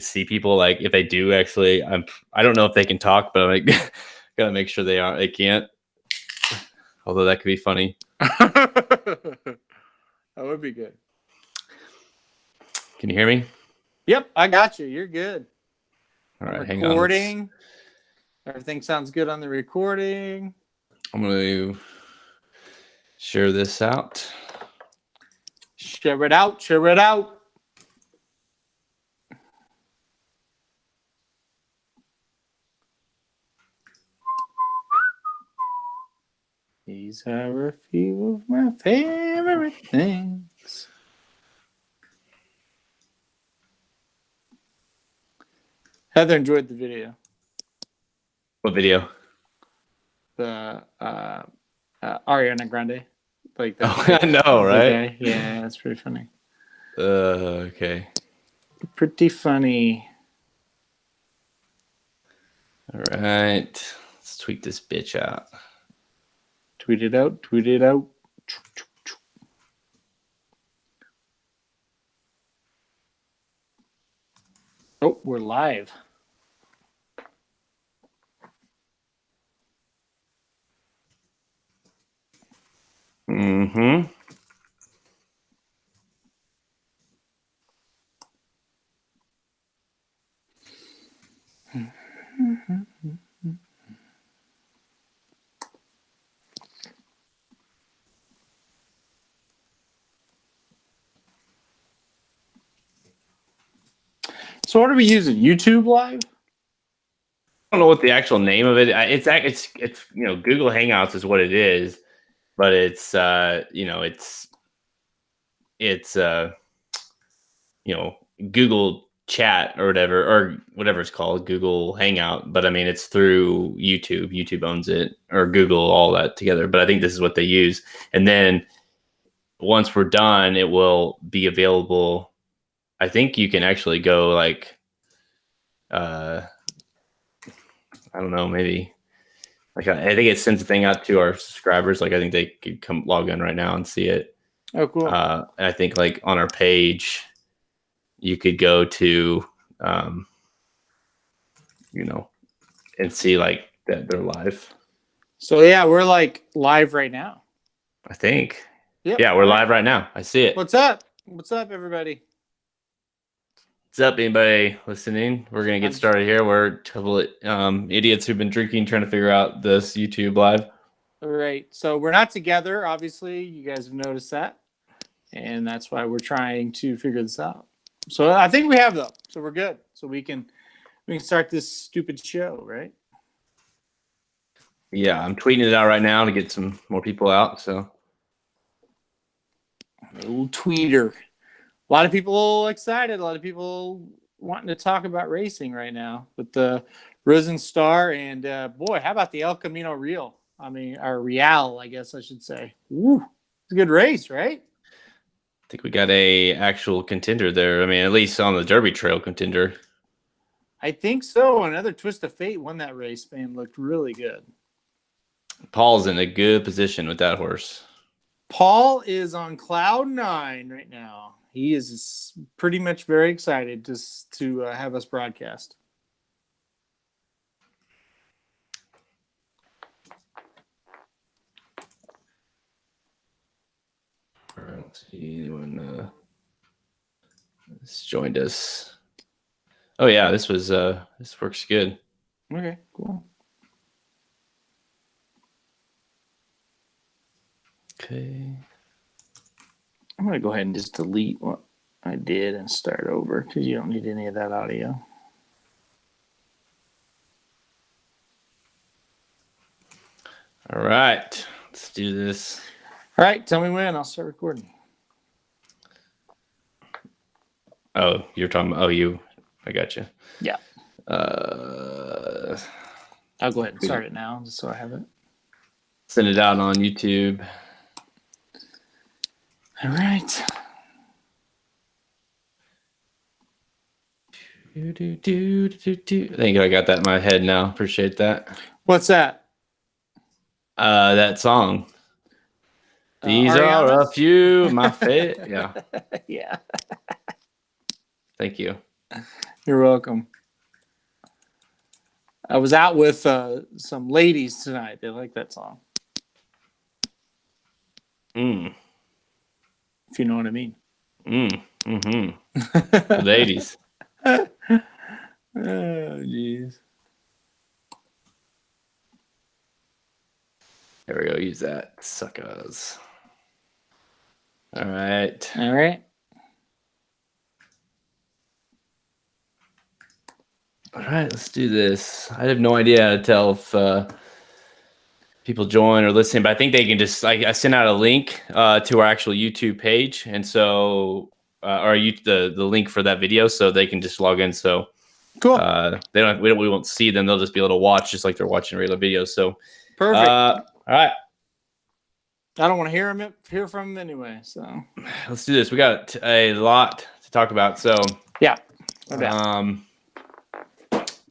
see people like if they do actually. I don't know if they can talk, but I'm like gotta make sure they can't. Although that could be funny. That would be good. Can you hear me? Yep, I got you. You're good. All right, recording. hang on. Everything sounds good on the recording. I'm going to share this out. Share it out. Share it out. These are a few of my favorite things. Heather enjoyed the video. What video? The Ariana Grande. Like that. Oh, I know, right? Guy. Yeah, that's pretty funny. Okay. Pretty funny. All right. Let's tweet this bitch out. Tweet it out. Tweet it out. Oh, we're live. Mm-hmm. So what are we using? YouTube Live? I don't know what the actual name of it. It's Google Hangouts is what it is, but it's Google Chat or whatever it's called, Google Hangout. But I mean, it's through YouTube. YouTube owns it, or Google, all that together. But I think this is what they use. And then once we're done, it will be available. I think you can actually go like, I don't know, maybe like I think it sends a thing out to our subscribers. Like I think they could come log in right now and see it. Oh, cool. I think like on our page, you could go to, and see like that they're live. So yeah, we're like live right now. I think. Yep. Yeah, we're live right now. I see it. What's up? What's up, everybody? What's up, anybody listening? We're gonna get started here. We're a couple idiots who've been drinking, trying to figure out this YouTube live. All right. So we're not together, obviously. You guys have noticed that. And that's why we're trying to figure this out. So I think we have though. So we're good. So we can start this stupid show, right? Yeah, I'm tweeting it out right now to get some more people out. So old tweeter. A lot of people excited. A lot of people wanting to talk about racing right now with the Risen Star and boy, how about the El Camino Real? I mean, or Real, I guess I should say. Woo, it's a good race, right? I think we got a actual contender there. I mean, at least on the Derby Trail contender. I think so. Another Twist of Fate won that race, man. Looked really good. Paul's in a good position with that horse. Paul is on cloud 9 right now. He is pretty much very excited just to have us broadcast. All right, let's see anyone has joined us. Oh yeah, this works good. Okay, cool. Okay. I'm going to go ahead and just delete what I did and start over because you don't need any of that audio. All right, let's do this. All right, tell me when. I'll start recording. Oh, you're talking about, I got you. Yeah. I'll go ahead and start it now just so I have it. Send it out on YouTube. All right. I think I got that in my head now. Appreciate that. What's that? That song. These are a few of my favorite. Yeah. Yeah. Thank you. You're welcome. I was out with some ladies tonight. They like that song. Mm. If you know what I mean. Mm-hmm. Ladies. Oh, jeez. There we go. Use that. Suckers. All right. All right. All right. Let's do this. I have no idea how to tell if people join or listen, but I think they can just I sent out a link to our actual YouTube page, and so the link for that video, so they can just log in. So cool. We won't see them; they'll just be able to watch just like they're watching regular videos. So perfect. All right. I don't want to hear from them anyway. So let's do this. We got a lot to talk about. So yeah.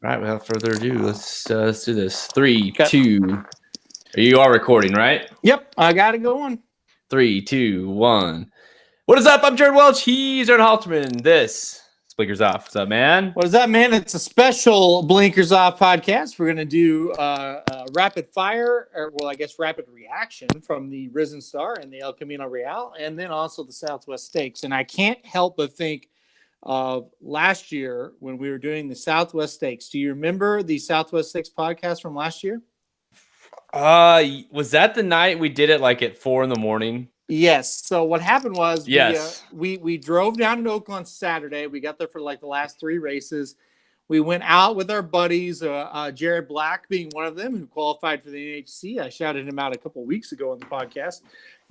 All right, without further ado, let's do this. 3, 2. You are recording, right? Yep, I got it going. 3, 2, 1. What is up? I'm Jared Welch. He's Aaron Halterman. This is Blinkers Off. What's up, man? What is up, man? It's a special Blinkers Off podcast. We're going to do rapid fire, or well, I guess rapid reaction from the Risen Star and the El Camino Real, and then also the Southwest Stakes. And I can't help but think of last year when we were doing the Southwest Stakes. Do you remember the Southwest Stakes podcast from last year? Was that the night we did it like at 4 a.m? Yes. So what happened was yes. we drove down to Oaklawn Saturday. We got there for like the last 3 races. We went out with our buddies, Jared Black being one of them, who qualified for the NHC. I shouted him out a couple of weeks ago on the podcast.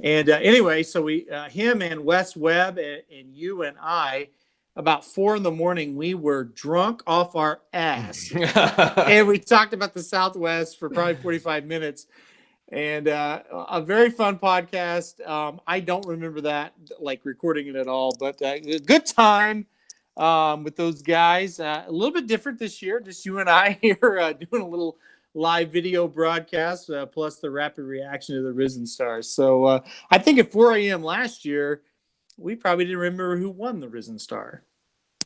And anyway, so we him and Wes Webb and you and I, about 4 a.m, we were drunk off our ass. And we talked about the Southwest for probably 45 minutes. And a very fun podcast. I don't remember that, like recording it at all, but a good time with those guys. A little bit different this year. Just you and I here doing a little live video broadcast, plus the rapid reaction to the Risen Stars. So I think at 4 a.m. last year, we probably didn't remember who won the Risen Star.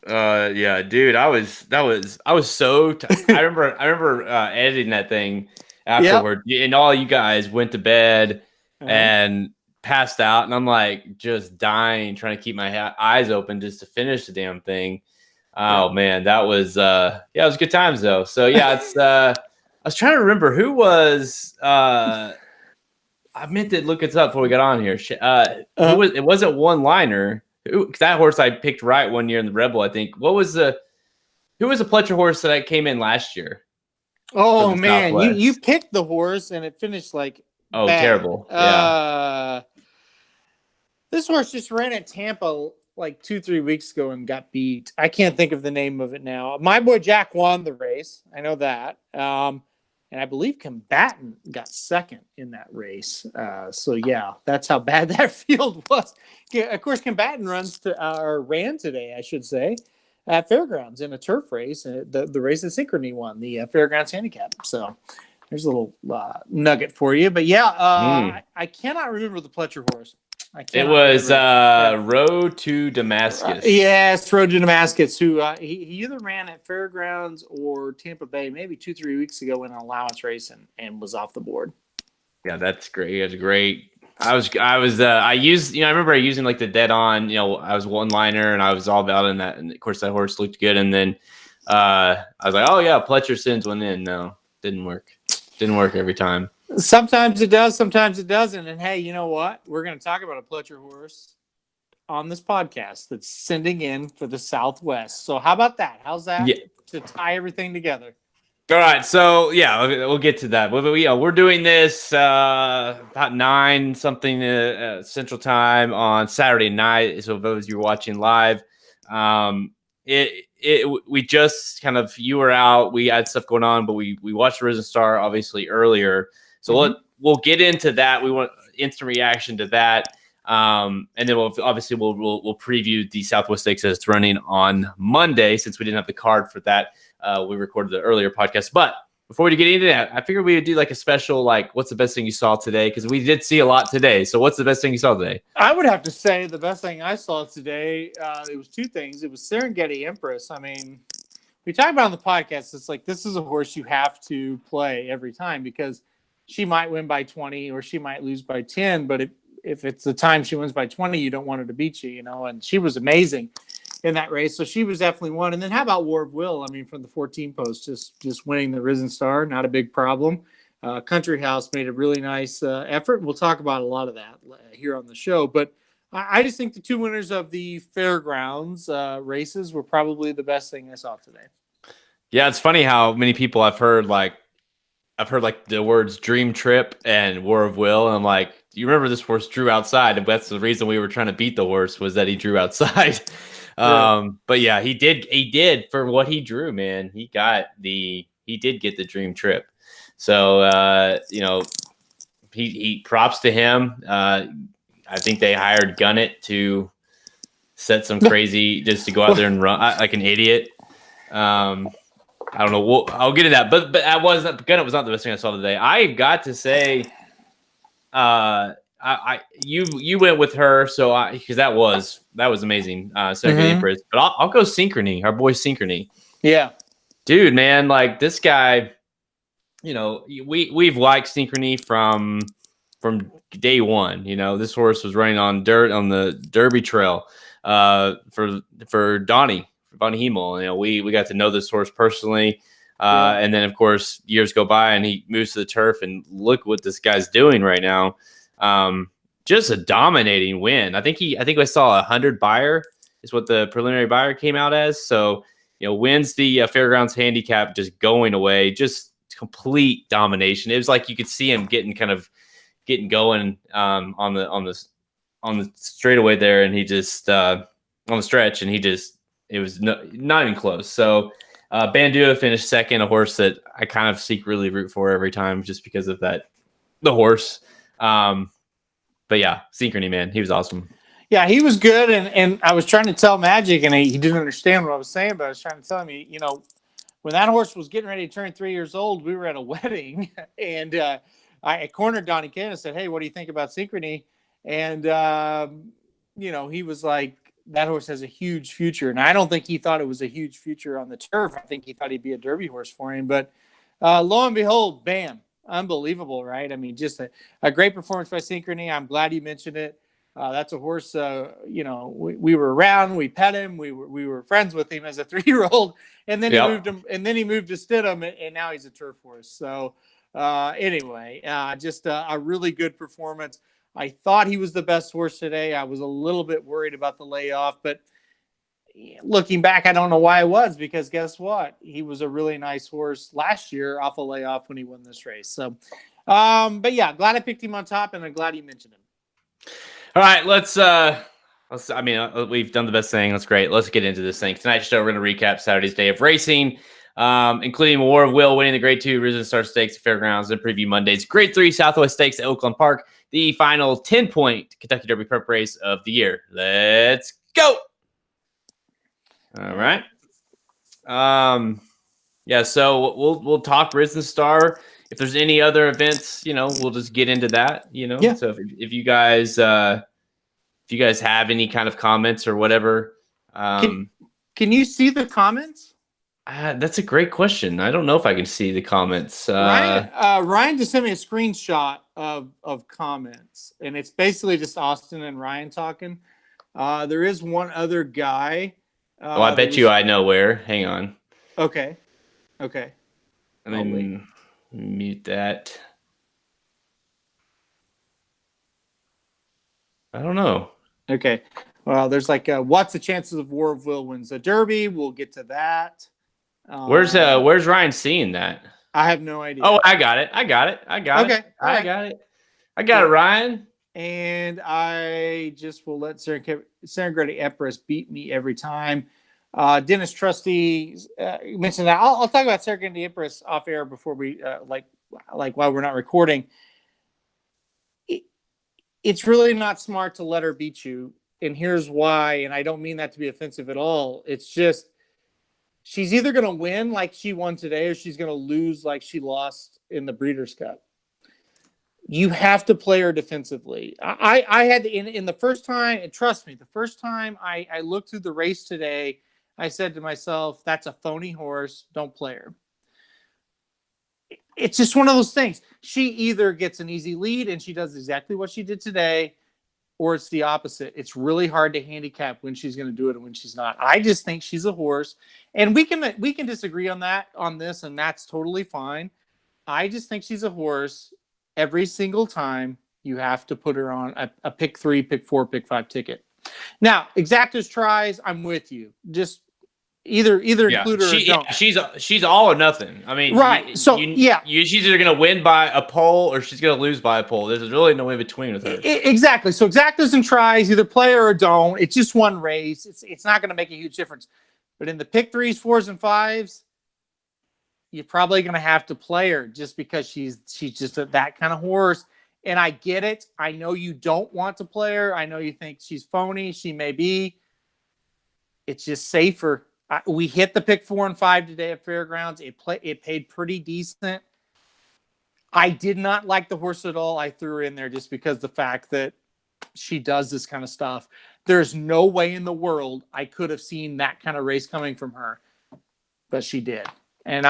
Yeah, dude, I was so I remember editing that thing afterward. Yep. And all you guys went to bed and passed out, and I'm like just dying, trying to keep my eyes open just to finish the damn thing. Oh man, that was it was good times though. So yeah, it's I was trying to remember who was I meant to look it up before we got on here. Who was it? Wasn't One Liner. That horse I picked right one year in the Rebel, I think. Who was the Pletcher horse that came in last year? Oh man, you picked the horse and it finished like bad. Terrible. Yeah. This horse just ran at Tampa like 2-3 weeks ago and got beat. I can't think of the name of it now. My boy Jack won the race. I know that. And I believe Combatant got second in that race. So yeah, that's how bad that field was. Of course, Combatant ran today, I should say, at Fairgrounds in a turf race. The race that Synchrony won, the Fairgrounds Handicap. So there's a little nugget for you. But yeah, I cannot remember the Pletcher horse. It was Road to Damascus. Yes, Road to Damascus, who he either ran at Fairgrounds or Tampa Bay maybe 2-3 weeks ago in an allowance race and was off the board. Yeah, that's great. It's great. I remember using like the dead on, I was One Liner and I was all about in that. And of course that horse looked good. And then I was like, oh yeah, Pletcher sends one in. No, didn't work. Didn't work every time. Sometimes it does, sometimes it doesn't. And hey, you know what? We're going to talk about a Pletcher horse on this podcast that's sending in for the Southwest. So how about that? How's that to tie everything together? All right. So yeah, we'll get to that. We're doing this about 9 something Central Time on Saturday night. So those of you watching live, we just kind of, you were out, we had stuff going on, but we watched the Risen Star obviously earlier. So we'll get into that. We want instant reaction to that. And then we'll preview the Southwest Stakes as it's running on Monday, since we didn't have the card for that. We recorded the earlier podcast. But before we get into that, I figured we would do like a special, like, what's the best thing you saw today? Because we did see a lot today. So what's the best thing you saw today? I would have to say the best thing I saw today, it was 2 things. It was Serengeti Empress. I mean, we talked about on the podcast. It's like, this is a horse you have to play every time because she might win by 20 or she might lose by 10. But if it's the time she wins by 20, you don't want her to beat you, and she was amazing in that race. So she was definitely one. And then how about War of Will? I mean, from the 14 post, just winning the Risen Star, not a big problem. Country House made a really nice effort. We'll talk about a lot of that here on the show. But I just think the two winners of the fairgrounds races were probably the best thing I saw today. Yeah, it's funny how many people I've heard like the words Dream Trip and War of Will, and I'm like, do you remember this horse drew outside? And that's the reason we were trying to beat the horse, was that he drew outside. But yeah, he did for what he drew, man. He did get the Dream Trip. So he props to him. I think they hired Gunnett to set some crazy, just to go out there and run like an idiot. I don't know. I'll get into that, but Gunnett was not the best thing I saw today. I got to say, you went with her, so because that was amazing. Second Empress, but I'll go Synchrony, our boy Synchrony. Yeah, dude, man, like this guy, we've liked Synchrony from day one. This horse was running on dirt on the Derby Trail for Bonnie Hemel. We got to know this horse personally. And then of course years go by and he moves to the turf, and look what this guy's doing right now. Just a dominating win. I think I saw 100 buyer is what the preliminary buyer came out as. So, wins the Fairgrounds handicap, just going away, just complete domination. It was like you could see him getting going on the straightaway there, and he just on the stretch, and it was not even close. So Bandua finished second, a horse that I kind of secretly root for every time just because of the horse. But yeah, Synchrony, man, he was awesome. Yeah, he was good, and I was trying to tell Magic, and he didn't understand what I was saying, but I was trying to tell him, when that horse was getting ready to turn 3 years old, we were at a wedding, and I cornered Donnie Ken and said, "Hey, what do you think about Synchrony?" And he was like, "That horse has a huge future," and I don't think he thought it was a huge future on the turf. I think he thought he'd be a Derby horse for him, but lo and behold, bam. Unbelievable, right? I mean, just a great performance by Synchrony. I'm glad you mentioned it. That's a horse, we were around, we pet him, we were friends with him as a 3-year-old, and then he moved to Stidham, and now he's a turf horse. So anyway, just a really good performance. I thought he was the best horse today. I was a little bit worried about the layoff, but looking back, I don't know why it was, because guess what? He was a really nice horse last year off a layoff when he won this race. So, but yeah, glad I picked him on top, and I'm glad you mentioned him. All right, we've done the best thing. That's great. Let's get into this thing. Tonight's show, we're going to recap Saturday's day of racing, including War of Will winning the Grade 2 Risen Star Stakes at Fairgrounds, and preview Monday's Grade 3 Southwest Stakes at Oaklawn Park, the final 10-point Kentucky Derby Prep race of the year. Let's go. All right. So we'll talk Risen Star. If there's any other events, we'll just get into that, Yeah. So if you guys have any kind of comments or whatever, can you see the comments? That's a great question. I don't know if I can see the comments. Ryan just sent me a screenshot of comments, and it's basically just Austin and Ryan talking. There is one other guy. I bet I know where. Hang on. Okay. I mean, mute that. I don't know. Okay. Well, there's what's the chances of War of Will wins the Derby? We'll get to that. Where's Ryan seeing that? I have no idea. Oh, I got it. Okay. I got it, Ryan. And I just will let Serengeti Empress beat me every time. Dennis Trusty mentioned that. I'll talk about Serengeti Empress off air before we while we're not recording. It's really not smart to let her beat you, and here's why. And I don't mean that to be offensive at all. It's just she's either going to win like she won today, or she's going to lose like she lost in the Breeders' Cup. You have to play her defensively. I had in the first time, and trust me, the first time I looked through the race today, I said to myself, that's a phony horse. Don't play her. It's just one of those things. She either gets an easy lead and she does exactly what she did today, or it's the opposite. It's really hard to handicap when she's going to do it and when she's not. I just think she's a horse, and we can disagree on this, and that's totally fine. I just think she's a horse. Every single time you have to put her on a pick 3, pick 4, pick 5 ticket. Now, exactas tries, I'm with you. Just either include her or don't. She's all or nothing. I mean, right. She's either going to win by a pole or she's going to lose by a pole. There's really no in between with her. Exactly. So exactas and tries, either play her or don't. It's just one race. It's not going to make a huge difference. But in the pick 3s, 4s, and 5s, you're probably going to have to play her just because she's just that kind of horse. And I get it. I know you don't want to play her. I know you think she's phony. She may be. It's just safer. We hit the pick 4 and 5 today at Fairgrounds. It paid pretty decent. I did not like the horse at all. I threw her in there just because the fact that she does this kind of stuff. There's no way in the world I could have seen that kind of race coming from her, but she did. And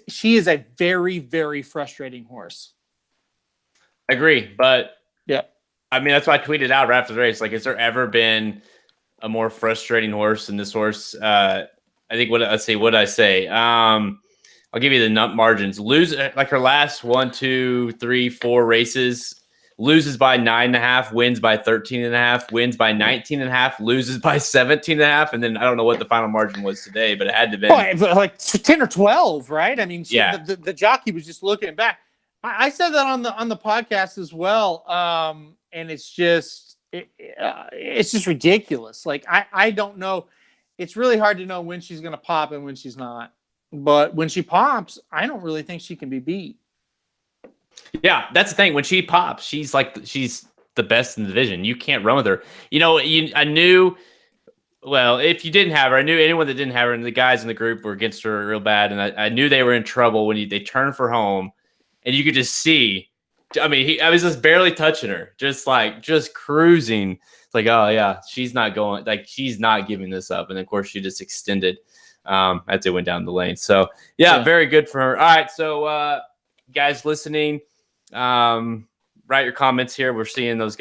she is a very, very frustrating horse. I agree, but yeah, I mean that's why I tweeted out right after the race. Like, has there ever been a more frustrating horse than this horse? I think what did I say? I'll give you the nut margins. Lose like her last 1, 2, 3, 4 races. Loses by 9.5, wins by 13.5, wins by 19.5, loses by 17.5, and then I don't know what the final margin was today, but it had to be like 10 or 12, right? I mean, the jockey was just looking back. I said that on the podcast as well, and it's just ridiculous. Like I don't know. It's really hard to know when she's going to pop and when she's not. But when she pops, I don't really think she can be beat. Yeah, that's the thing. When she pops, she's the best in the division. You can't run with her. I knew. Well, if you didn't have her, I knew anyone that didn't have her, and the guys in the group were against her real bad, and I knew they were in trouble when they turned for home, and you could just see. I mean, I was just barely touching her, just cruising. It's like, oh yeah, she's not going. Like, she's not giving this up, and of course, she just extended as they went down the lane. So yeah, very good for her. All right, so guys listening. Write your comments here. We're seeing those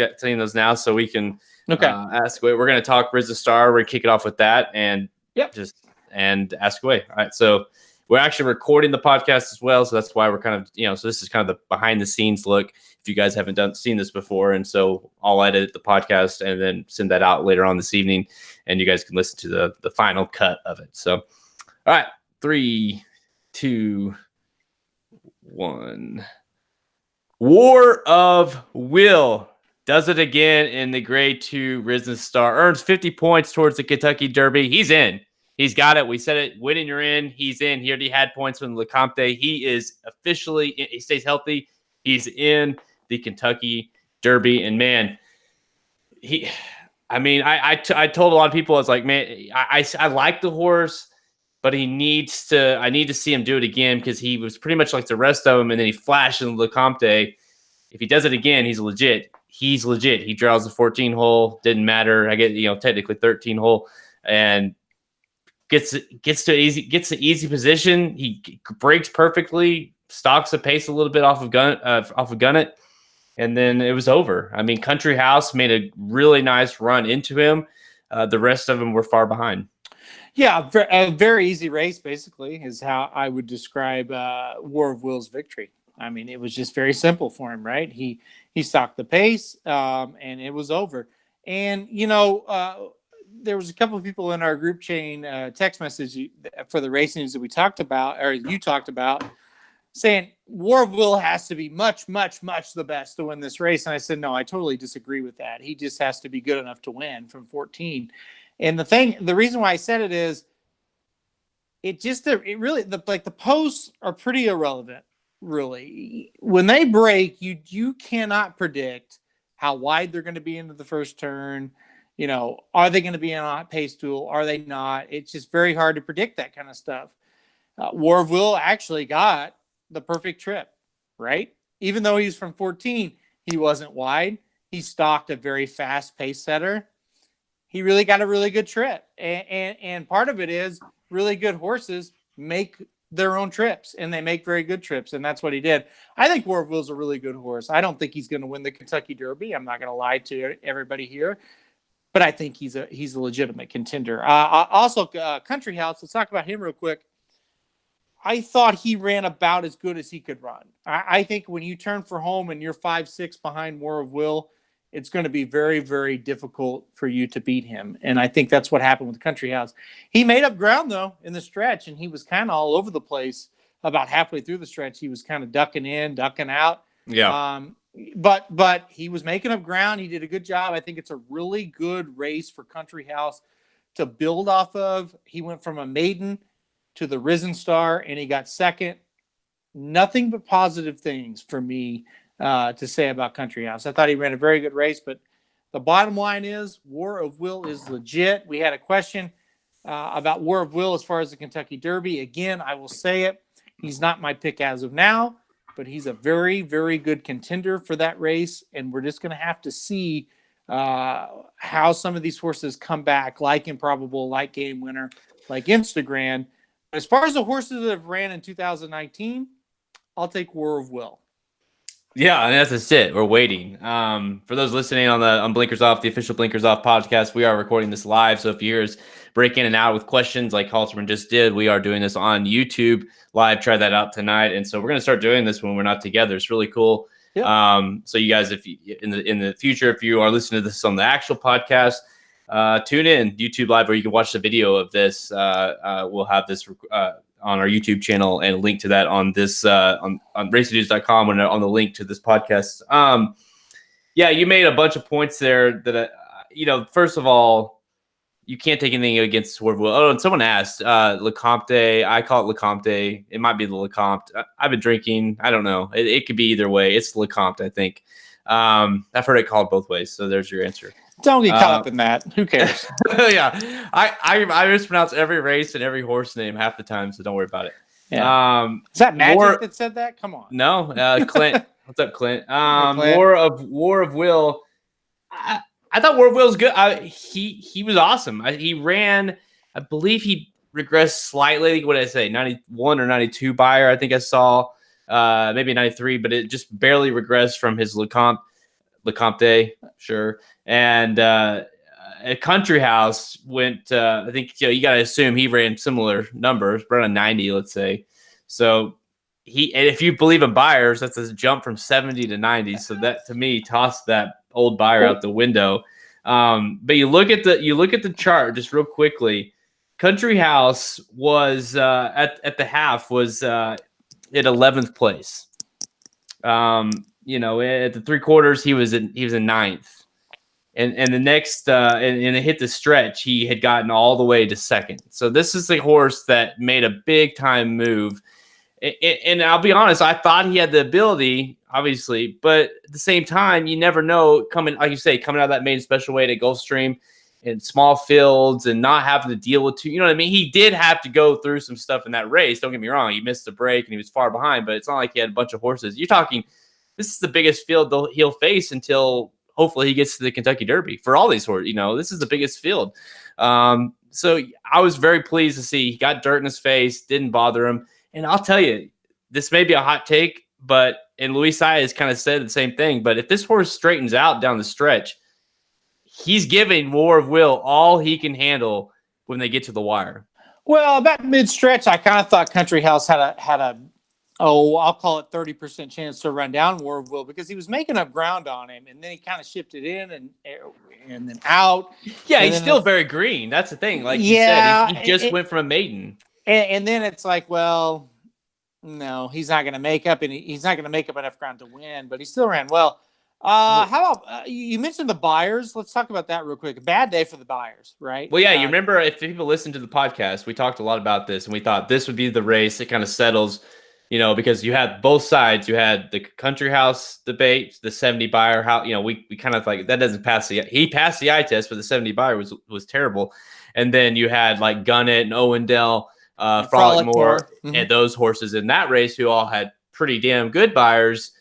now, so we can ask away. We're going to talk Riz the Star. We're going to kick it off with that and ask away. All right, so we're actually recording the podcast as well, so that's why we're kind of so this is kind of the behind the scenes look. If you guys haven't seen this before, and so I'll edit the podcast and then send that out later on this evening, and you guys can listen to the final cut of it. So, all right, 3, 2, 1. War of Will does it again in the Grade 2 Risen Star. Earns 50 points towards the Kentucky Derby. He's in. He's got it. We said it. Winning, you're in. He's in. He already had points from LeCompte. He is officially in. He stays healthy. He's in the Kentucky Derby. And, man, I told a lot of people, I was like, man, I like the horse, but I need to see him do it again because he was pretty much like the rest of them, and then he flashed in LeCompte. If he does it again, he's legit. He's legit. He draws the 14 hole. Didn't matter. I get technically 13 hole, and gets the easy position. He breaks perfectly, stalks the pace a little bit off of Gunnet, and then it was over. I mean, Country House made a really nice run into him. The rest of them were far behind. Yeah, a very easy race, basically, is how I would describe War of Will's victory. I mean, it was just very simple for him, right? He stalked the pace, and it was over. And, there was a couple of people in our group chain text message for the racings that we talked about, or you talked about, saying War of Will has to be much, much, much the best to win this race. And I said, no, I totally disagree with that. He just has to be good enough to win from 14. And the reason why I said it is, the posts are pretty irrelevant, really. When they break, you cannot predict how wide they're going to be into the first turn. Are they going to be in a pace duel? Are they not? It's just very hard to predict that kind of stuff. War of Will actually got the perfect trip, right? Even though he's from 14, he wasn't wide. He stalked a very fast pace setter. he really got a really good trip. And part of it is really good horses make their own trips, and they make very good trips, and that's what he did. I think War of Will's a really good horse. I don't think he's going to win the Kentucky Derby. I'm not going to lie to everybody here, but I think he's a legitimate contender. Also, Country House. Let's talk about him real quick. I thought he ran about as good as he could run. I think when you turn for home and you're 5-6 behind War of Will, it's going to be very, very difficult for you to beat him. And I think that's what happened with Country House. He made up ground, though, in the stretch, and he was kind of all over the place about halfway through the stretch. He was kind of ducking in, ducking out. Yeah. But he was making up ground. He did a good job. I think it's a really good race for Country House to build off of. He went from a maiden to the Risen Star, and he got second. Nothing but positive things for me to say about Country House. I thought he ran a very good race, but the bottom line is War of Will is legit. We had a question about War of Will as far as the Kentucky Derby. Again, I will say it. He's not my pick as of now, but he's a very, very good contender for that race, and we're just going to have to see how some of these horses come back, like Improbable, like Game Winner, like Instagram. As far as the horses that have ran in 2019, I'll take War of Will. Yeah, and that's it. We're waiting. For those listening on Blinkers Off, the official Blinkers Off podcast, we are recording this live. So if you hear us break in and out with questions like Halterman just did, we are doing this on YouTube live. Try that out tonight. And so we're going to start doing this when we're not together. It's really cool. Yeah. So you guys, if you, in the future, if you are listening to this on the actual podcast, tune in YouTube Live, where you can watch the video of this. We'll have this on our YouTube channel, and link to that on this on racingnews.com and on the link to this podcast. Yeah, you made a bunch of points there that first of all, you can't take anything against Swerve Will. Oh, and someone asked LeCompte. I call it LeCompte. It might be the LeCompte. I've been drinking. I don't know. It could be either way. It's LeCompte, I think. I've heard it called both ways. So there's your answer. Don't get caught up in that. Who cares? Yeah, I mispronounce every race and every horse name half the time, so don't worry about it. Yeah. Is that Magic that said that? Come on. No, Clint. What's up, Clint? Clint? War of Will. I thought War of Will was good. He was awesome. He ran. I believe he regressed slightly. What did I say? 91 or 92 buyer. I think I saw. Maybe 93, but it just barely regressed from his LeCompte, sure. And at Country House went, I think, you got to assume he ran similar numbers, around 90, let's say. So and if you believe in buyers, that's a jump from 70 to 90. So that, to me, tossed that old buyer out the window. But you look at the chart just real quickly. Country House was at the half was at 11th place. At the 3/4, he was in ninth, and the next and it hit the stretch, he had gotten all the way to second. So this is a horse that made a big time move. And I'll be honest, I thought he had the ability, obviously, but at the same time, you never know. Coming out of that maiden special weight at Gulfstream in small fields and not having to deal with two, you know what I mean? He did have to go through some stuff in that race. Don't get me wrong. He missed the break and he was far behind, but it's not like he had a bunch of horses. You're talking, this is the biggest field he'll face until hopefully he gets to the Kentucky Derby. For all these horses, this is the biggest field. So I was very pleased to see he got dirt in his face, didn't bother him. And I'll tell you, this may be a hot take, and Luis Saez kind of said the same thing, but if this horse straightens out down the stretch, he's giving War of Will all he can handle when they get to the wire. Well, about mid-stretch, I kind of thought Country House had a I'll call it 30% chance to run down War of Will, because he was making up ground on him, and then he kind of shifted in and then out. Yeah, he's still very green. That's the thing. Like you said, he just went from a maiden. And then it's like, well, no, he's not going to make up enough ground to win, but he still ran well. How about you mentioned the buyers? Let's talk about that real quick. A bad day for the buyers, right? Well, yeah, you remember, if people listen to the podcast, we talked a lot about this, and we thought this would be the race that kind of settles, because you had both sides. You had the Country House debate, the 70 buyer. How we kind of like that doesn't pass he passed the eye test, but the 70 buyer was terrible. And then you had like Gunnett and Owendell, Frolic Moore, and those horses in that race who all had pretty damn good buyers.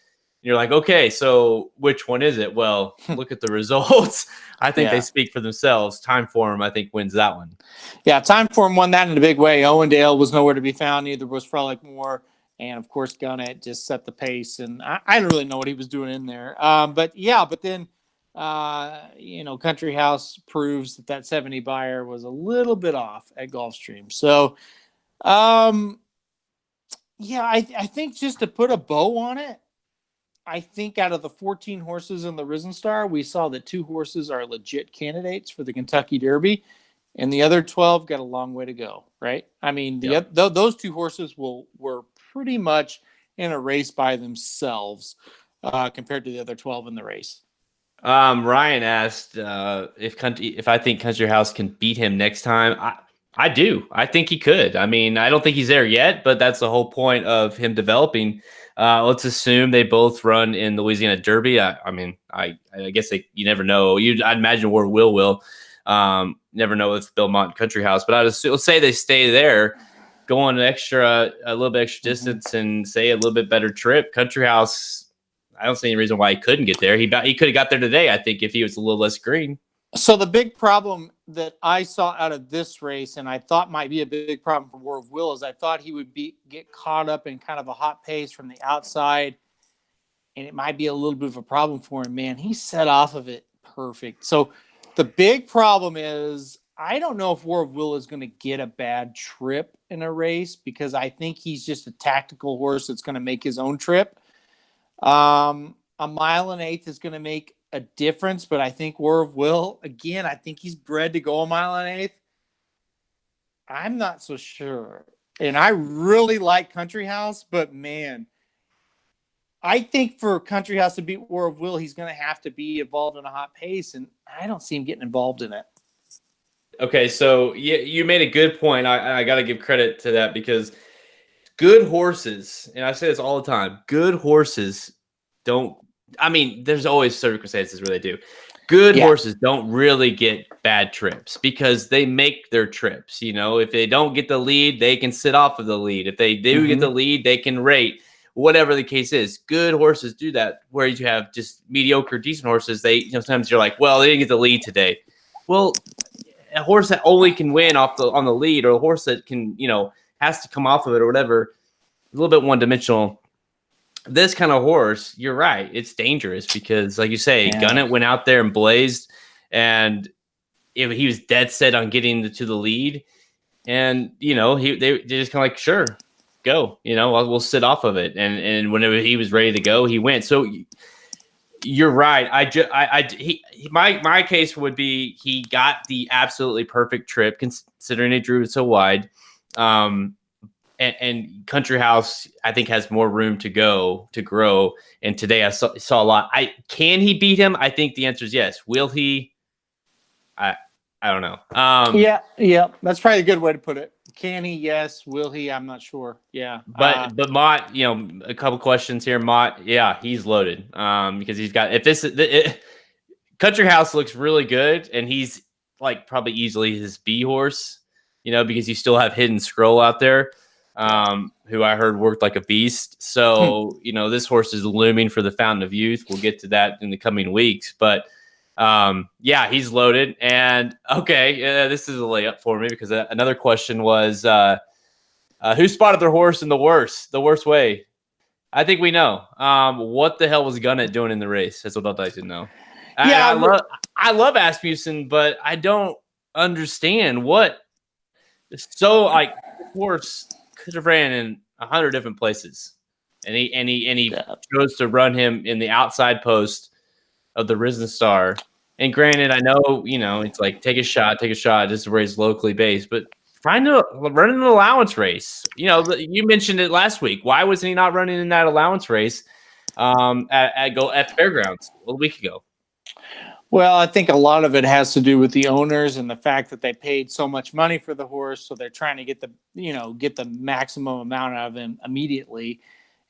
You're like, okay, so which one is it? Well, look at the results. I think they Yeah. speak for themselves. Time Form, I think, wins that one. Yeah, Time Form won that in a big way. Owendale was nowhere to be found. Neither was Frolic Moore. And, of course, Gunnett just set the pace. And I don't really know what he was doing in there. But then, Country House proves that 70 buyer was a little bit off at Gulfstream. So, I think just to put a bow on it, I think out of the 14 horses in the Risen Star, we saw that 2 horses are legit candidates for the Kentucky Derby, and the other 12 got a long way to go, right? I mean, Yep. those 2 horses were pretty much in a race by themselves compared to the other 12 in the race. Ryan asked if I think Country House can beat him next time. I do. I think he could. I mean, I don't think he's there yet, but that's the whole point of him developing. Let's assume they both run in the Louisiana Derby. I guess you never know. I'd imagine where will. Never know with Belmont Country House, but let's say they stay there, going a little bit extra distance, and say a little bit better trip. Country House, I don't see any reason why he couldn't get there. He could have got there today, I think, if he was a little less green. So the big problem that I saw out of this race, and I thought might be a big problem for War of Will, is I thought he would get caught up in kind of a hot pace from the outside, and it might be a little bit of a problem for him. Man, he set off of it perfect. So the big problem is I don't know if War of Will is going to get a bad trip in a race, because I think he's just a tactical horse that's going to make his own trip. A mile and eighth is going to make a difference, but I think War of Will, again, I think he's bred to go a mile and eighth. I'm not so sure. And I really like Country House, but man, I think for Country House to beat War of Will, he's going to have to be involved in a hot pace, and I don't see him getting involved in it. Okay, so you made a good point. I got to give credit to that, because good horses, and I say this all the time, good horses don't. I mean, there's always circumstances where they do. Good horses don't really get bad trips because they make their trips. If they don't get the lead, they can sit off of the lead. If they do get the lead, they can rate. Whatever the case is, good horses do that. Whereas you have just mediocre, decent horses, sometimes you're like, well, they didn't get the lead today. Well, a horse that only can win on the lead, or a horse that can, has to come off of it or whatever, a little bit one-dimensional. This kind of horse, you're right, it's dangerous because, like you say, Gunnett went out there and blazed, and he was dead set on getting to the lead, and they just kind of like, sure, go, we'll sit off of it, and whenever he was ready to go, he went. So you're right. My case would be he got the absolutely perfect trip, considering it drew it so wide. And Country House, I think, has more room to grow. And today I saw a lot. Can he beat him? I think the answer is yes. Will he? I don't know. Yeah, that's probably a good way to put it. Can he? Yes. Will he? I'm not sure. Yeah. But Mott, a couple questions here. Mott, yeah, he's loaded. Because he's got, Country House looks really good, and he's like probably easily his B horse, because you still have Hidden Scroll out there, who I heard worked like a beast. So, this horse is looming for the Fountain of Youth. We'll get to that in the coming weeks, but he's loaded. And okay, this is a layup for me, because another question was, who spotted their horse in the worst way? I think we know. What the hell was Gunnett doing in the race? That's what I'd like to know. Yeah, I love Asmussen, but I don't understand what. So, like, the horse could have ran in 100 different places, and he chose to run him in the outside post of the Risen Star. And granted, I know, it's like take a shot, just to raise locally based, but run an allowance race. You mentioned it last week. Why was he not running in that allowance race at Fairgrounds a week ago? Well, I think a lot of it has to do with the owners and the fact that they paid so much money for the horse, so they're trying to get the maximum amount out of him immediately,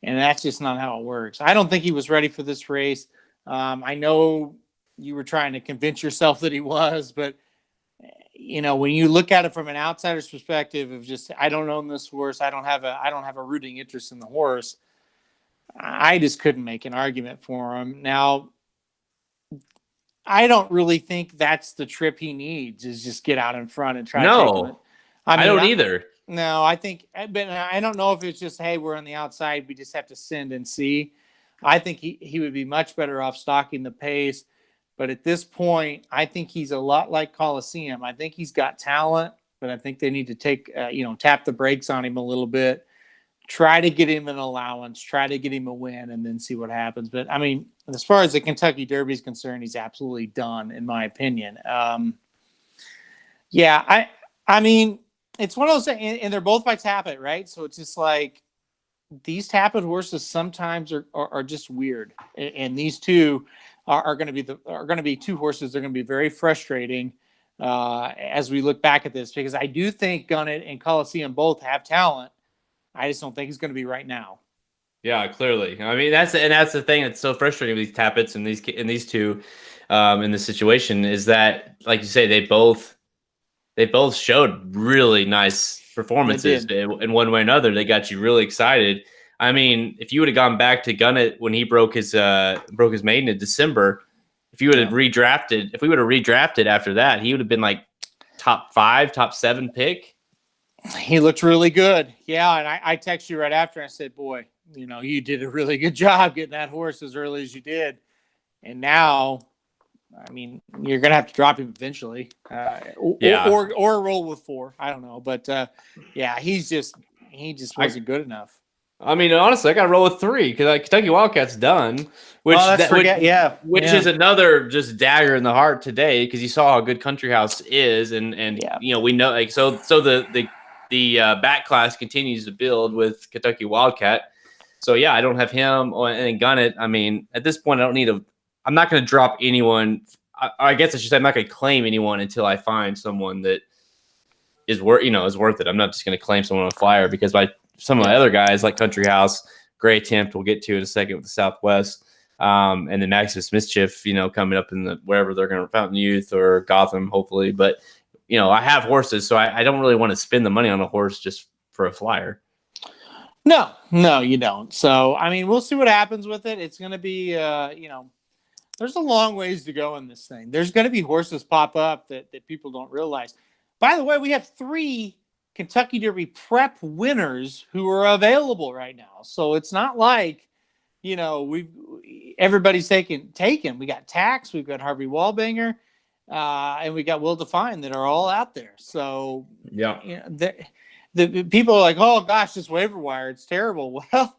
and that's just not how it works. I don't think he was ready for this race. I know you were trying to convince yourself that he was, but when you look at it from an outsider's perspective of just, I don't own this horse, I don't have a rooting interest in the horse. I just couldn't make an argument for him. Now, I don't really think that's the trip he needs, is just get out in front and try to take him. No, I I mean, don't either. no, I think, but I don't know if it's just, hey, we're on the outside, we just have to send and see. I think he would be much better off stalking the pace. But at this point, I think he's a lot like Coliseum. I think he's got talent, but I think they need to take, tap the brakes on him a little bit. Try to get him an allowance, try to get him a win, and then see what happens. But I mean, as far as the Kentucky Derby is concerned, he's absolutely done, in my opinion. Yeah, I mean, it's one of those things, and they're both by Tappet, right? So it's just like these Tappet horses sometimes are just weird, and these two are going to be two horses. They're going to be very frustrating as we look back at this, because I do think Gunnet and Coliseum both have talent. I just don't think it's going to be right now. Yeah, clearly. I mean, that's the thing that's so frustrating with these Tappets and these two in this situation, is that, like you say, they both showed really nice performances in one way or another. They got you really excited. I mean, if you would have gone back to Gunnet when he broke his maiden in December, if you would have redrafted, if we would have redrafted after that, he would have been like top 5, top 7 pick. He looked really good. Yeah, and I texted you right after. I said, boy, you did a really good job getting that horse as early as you did. And now, I mean, you're going to have to drop him eventually. Or roll with 4. I don't know. But, yeah, he just wasn't good enough. I mean, honestly, I got to roll with 3 because Kentucky Wildcat's done, which is another just dagger in the heart today, because you saw how good Country House is, and we know, like, so the back class continues to build with Kentucky Wildcat. So yeah, I don't have him and Gunnet. I mean, at this point, I don't need I'm not going to drop anyone. I guess I should say I'm not going to claim anyone until I find someone that is worth it. I'm not just going to claim someone on flyer, because some of my other guys like Country House, great attempt, we'll get to in a second with the Southwest, and then Maximus Mischief, coming up in the wherever they're going to, Fountain Youth or Gotham, hopefully. But I have horses, so I don't really want to spend the money on a horse just for a flyer. No, you don't. So I mean, we'll see what happens with it. It's going to be, there's a long ways to go in this thing. There's going to be horses pop up that people don't realize. By the way, we have 3 Kentucky Derby prep winners who are available right now. So it's not like, everybody's taken. We got Tax, we've got Harvey Wallbanger, and we got Will Define that are all out there. So yeah, the people are like, oh gosh, this waiver wire, it's terrible. Well,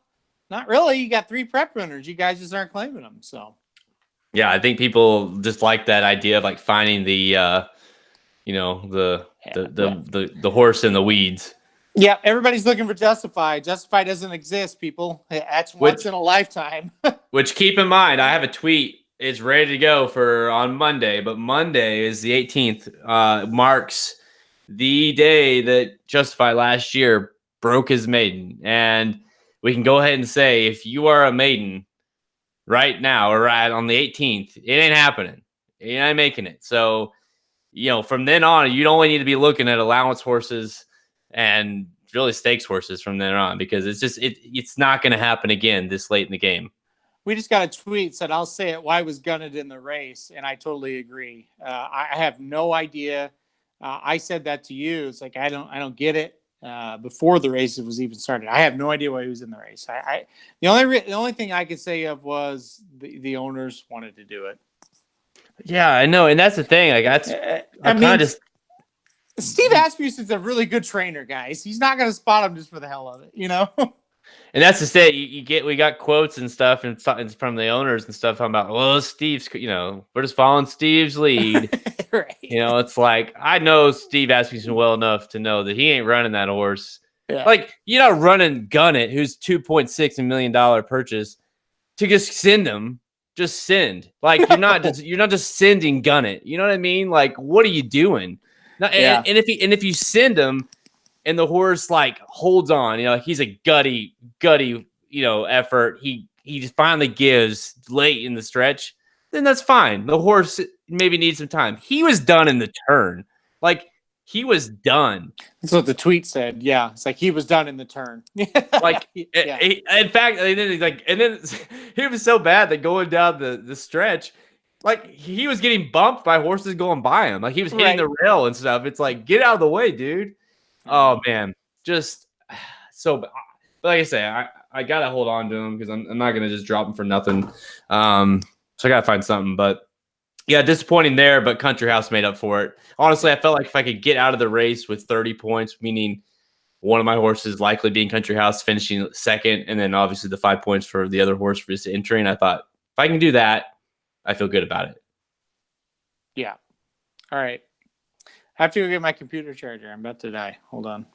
not really. You got 3 prep runners. You guys just aren't claiming them. So yeah, I think people just like that idea of like finding the the horse in the weeds. Yeah, everybody's looking for Justify. Justify doesn't exist, people. That's once in a lifetime. Which, keep in mind, I have a tweet. It's ready to go for on Monday, but Monday is the 18th. Marks the day that Justify last year broke his maiden. And we can go ahead and say, if you are a maiden right now or right on the 18th, it ain't happening. You're not making it. So, from then on, you'd only need to be looking at allowance horses and really stakes horses from then on, because it's not going to happen again this late in the game. We just got a tweet said, I'll say it, why was Gunnet in the race? And I totally agree. I have no idea. I said that to you. It's like, I don't get it. Before the race was even started, I have no idea why he was in the race. The only thing I could say of was the owners wanted to do it. Yeah, I know, and that's the thing. Like, Steve Asmussen's a really good trainer, guys. He's not going to spot him just for the hell of it, And that's to say, we got quotes and stuff and from the owners and stuff talking about, well, Steve's, we're just following Steve's lead. Right. It's like, I know Steve Asmussen well enough to know that he ain't running that horse. Yeah. Like, you're not running Gunnet, who's $2.6 million purchase, to just send him. Just send. Like, you're not just sending Gunnet. You know what I mean? Like, what are you doing? And if you send him and the horse like holds on, he's a gutty, effort. He just finally gives late in the stretch, then that's fine. The horse maybe needs some time. He was done in the turn. Like, he was done. That's what the tweet said. Yeah, it's like he was done in the turn. Like, yeah. in fact, and then he was so bad that going down the stretch, like he was getting bumped by horses going by him. Like he was hitting the rail and stuff. It's like, get out of the way, dude. Oh man, just so. But like I say, I gotta hold on to him because I'm not gonna just drop him for nothing. So I gotta find something. But yeah, disappointing there. But Country House made up for it. Honestly, I felt like if I could get out of the race with 30 points, meaning one of my horses likely being Country House, finishing second, and then obviously the 5 points for the other horse for just entering. I thought if I can do that, I feel good about it. Yeah. All right. I have to go get my computer charger. I'm about to die. Hold on.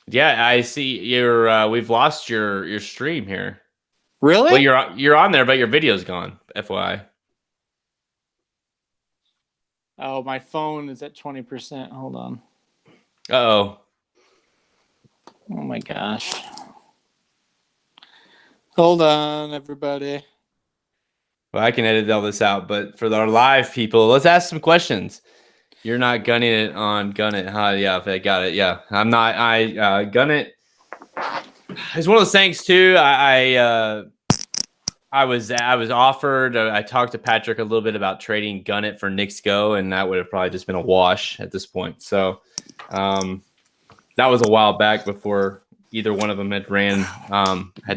Yeah, I see you're. We've lost your stream here. Really? Well, you're on there, but your video's gone. FYI. Oh, my phone is at 20%. Hold on. Uh-oh. Oh my gosh. Hold on, everybody. Well, I can edit all this out, but for our live people, let's ask some questions. You're not gunning it on Gun It, huh? Yeah, I got it. Yeah, I'm not. Gun It. It's one of those things too. I was offered. I talked to Patrick a little bit about trading Gun It for Knicks Go, and that would have probably just been a wash at this point. So that was a while back before either one of them had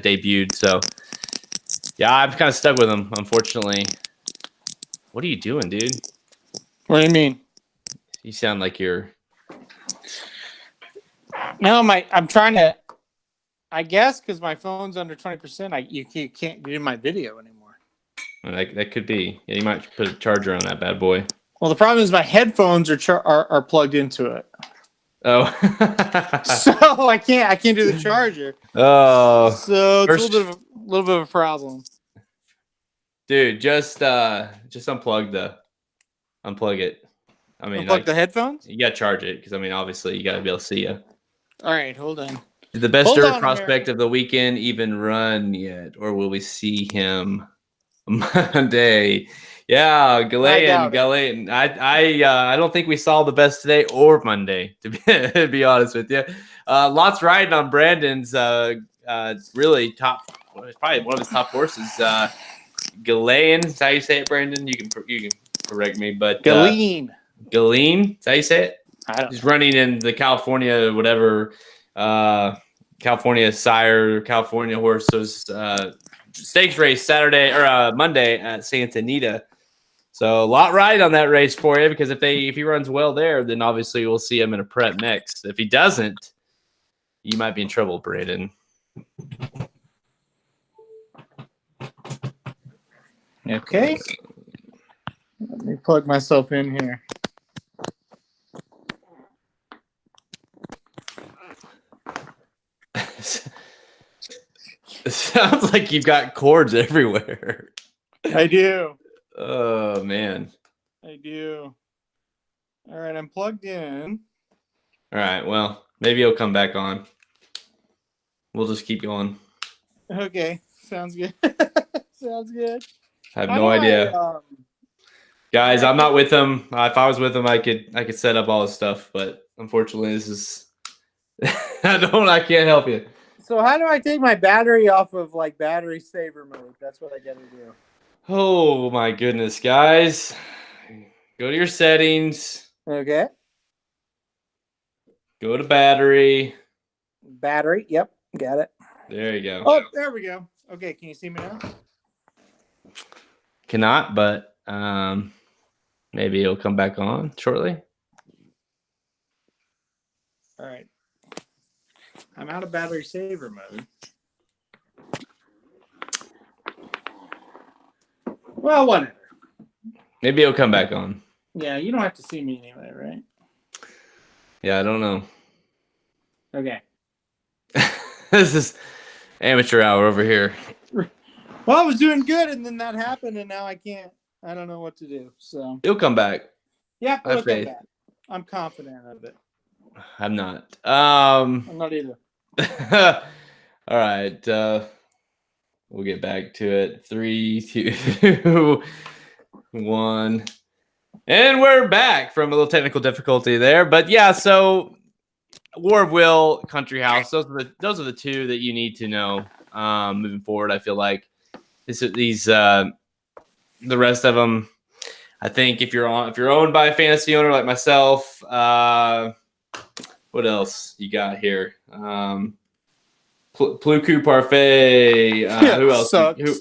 debuted. So yeah, I'm kind of stuck with them, unfortunately. What are you doing, dude? What do you mean? You sound like you're. No, I'm trying to. I guess because my phone's under 20%, you can't do my video anymore. That could be. Yeah, you might put a charger on that bad boy. Well, the problem is my headphones are plugged into it. Oh. So I can't do the charger. Oh. So it's a little bit of a problem. Dude, just unplug it. I mean, unplug the headphones? You gotta charge it because I mean, obviously, you gotta be able to see you. All right, hold on. Did the best dirt prospect of the weekend even run yet, or will we see him Monday? Yeah, Galen. I don't think we saw the best today or Monday. To be honest with you, lots riding on Brandon's really top. Probably one of his top horses. Galen, is how you say it, Brandon? You can correct me, but Galen. Galen, is how you say it? He's running in the California whatever. California Sire, California horse. So stakes race Saturday or Monday at Santa Anita. So a lot riding on that race for you because if he runs well there, then obviously we'll see him in a prep next. If he doesn't, you might be in trouble, Braden. Okay. Let me plug myself in here. It sounds like you've got cords everywhere. I do. Oh, man. I do. All right, I'm plugged in. All right, well, maybe he'll come back on. We'll just keep going. Okay, sounds good. Sounds good. I have no idea. Guys, I'm not with him. If I was with him, I could set up all this stuff, but unfortunately, this is I can't help you. So how do I take my battery off of like battery saver mode? That's what I got to do. Oh my goodness, guys. Go to your settings. Okay. Go to battery. Battery. Yep. Got it. There you go. Oh, there we go. Okay. Can you see me now? Cannot, but maybe it'll come back on shortly. All right. I'm out of battery saver mode. Well, whatever. Maybe it'll come back on. Yeah, you don't have to see me anyway, right? Yeah, I don't know. Okay. This is amateur hour over here. Well, I was doing good, and then that happened, and now I can't. I don't know what to do. So it'll come back. Yeah, it'll come back. I'm confident of it. I'm not. I'm not either. All right. We'll get back to it. 3, 2, 1. And we're back from a little technical difficulty there. But yeah, so War of Will, Country House, those are the two that you need to know moving forward. I feel like the rest of them, I think if you're owned by a fantasy owner like myself, what else you got here? Pluku Parfait. Who else? Sucks.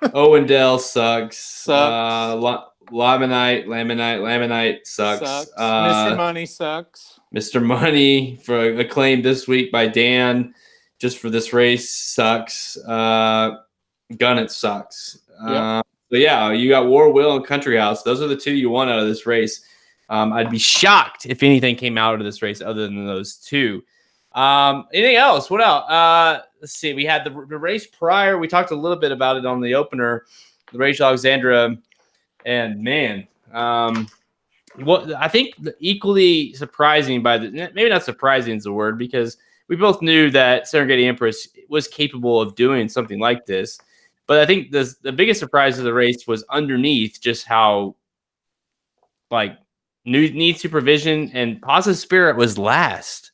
Owendell sucks. Sucks. Laminite sucks. Mr. Money sucks. Mr. Money for a claim this week by Dan, just for this race sucks. Gunnett sucks. Yep. So yeah, you got War Will and Country House. Those are the two you want out of this race. I'd be shocked if anything came out of this race other than those two. Anything else? What else? Let's see. We had the race prior. We talked a little bit about it on the opener, the Rachel Alexandra, and man, what I think equally surprising maybe not surprising is the word, because we both knew that Serengeti Empress was capable of doing something like this. But I think the biggest surprise of the race was underneath just how need supervision and Positive Spirit was last.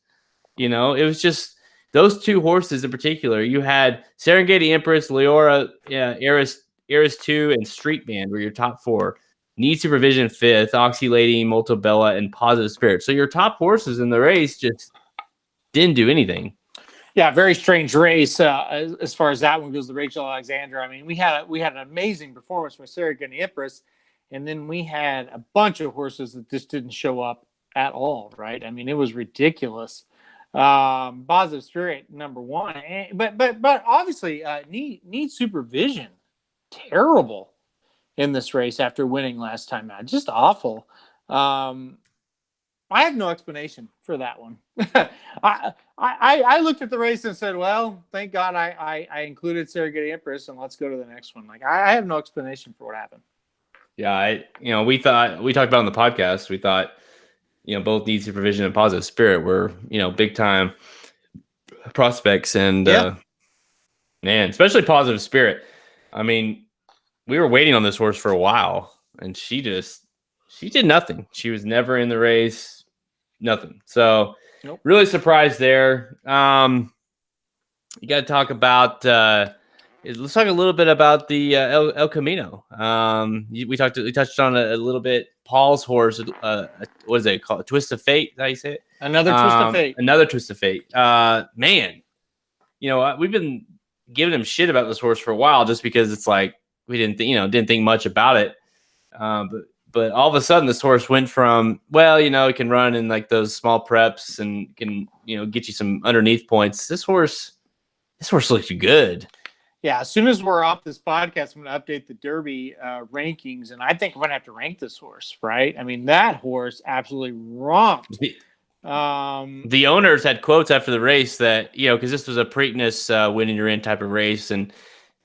It was just those two horses in particular. You had Serengeti Empress, Leora, Eris 2, and Street Band were your top four. Need Supervision 5th, Oxy Lady, Multobella, and Positive Spirit. So your top horses in the race just didn't do anything. Yeah, very strange race as far as that one goes. The Rachel Alexandra. I mean, we had an amazing performance from Serengeti Empress, and then we had a bunch of horses that just didn't show up at all. Right? I mean, it was ridiculous. Positive Spirit number one, but obviously need supervision. Terrible in this race after winning last time out. Just awful. I have no explanation for that one. I looked at the race and said, well, thank God I included Serengeti Empress, and let's go to the next one. Like, I have no explanation for what happened. Yeah, we talked about on the podcast, we thought, both Need Supervision and Positive Spirit were, big time prospects. And man, especially Positive Spirit. I mean, we were waiting on this horse for a while, and she did nothing. She was never in the race, nothing. So really surprised there. You got to talk about, let's talk a little bit about the El Camino. We touched on a little bit. Paul's horse, what is it called? A Twist of Fate? Is that how you say it? Another Twist of Fate. Another Twist of Fate. Man, we've been giving him shit about this horse for a while, just because it's like we didn't think much about it. But all of a sudden, this horse went from, it can run in like those small preps and can get you some underneath points. This horse looks good. Yeah, as soon as we're off this podcast, I'm going to update the Derby rankings, and I think I'm going to have to rank this horse, right? I mean, that horse absolutely romped. The owners had quotes after the race that, because this was a Preakness winning your in type of race, and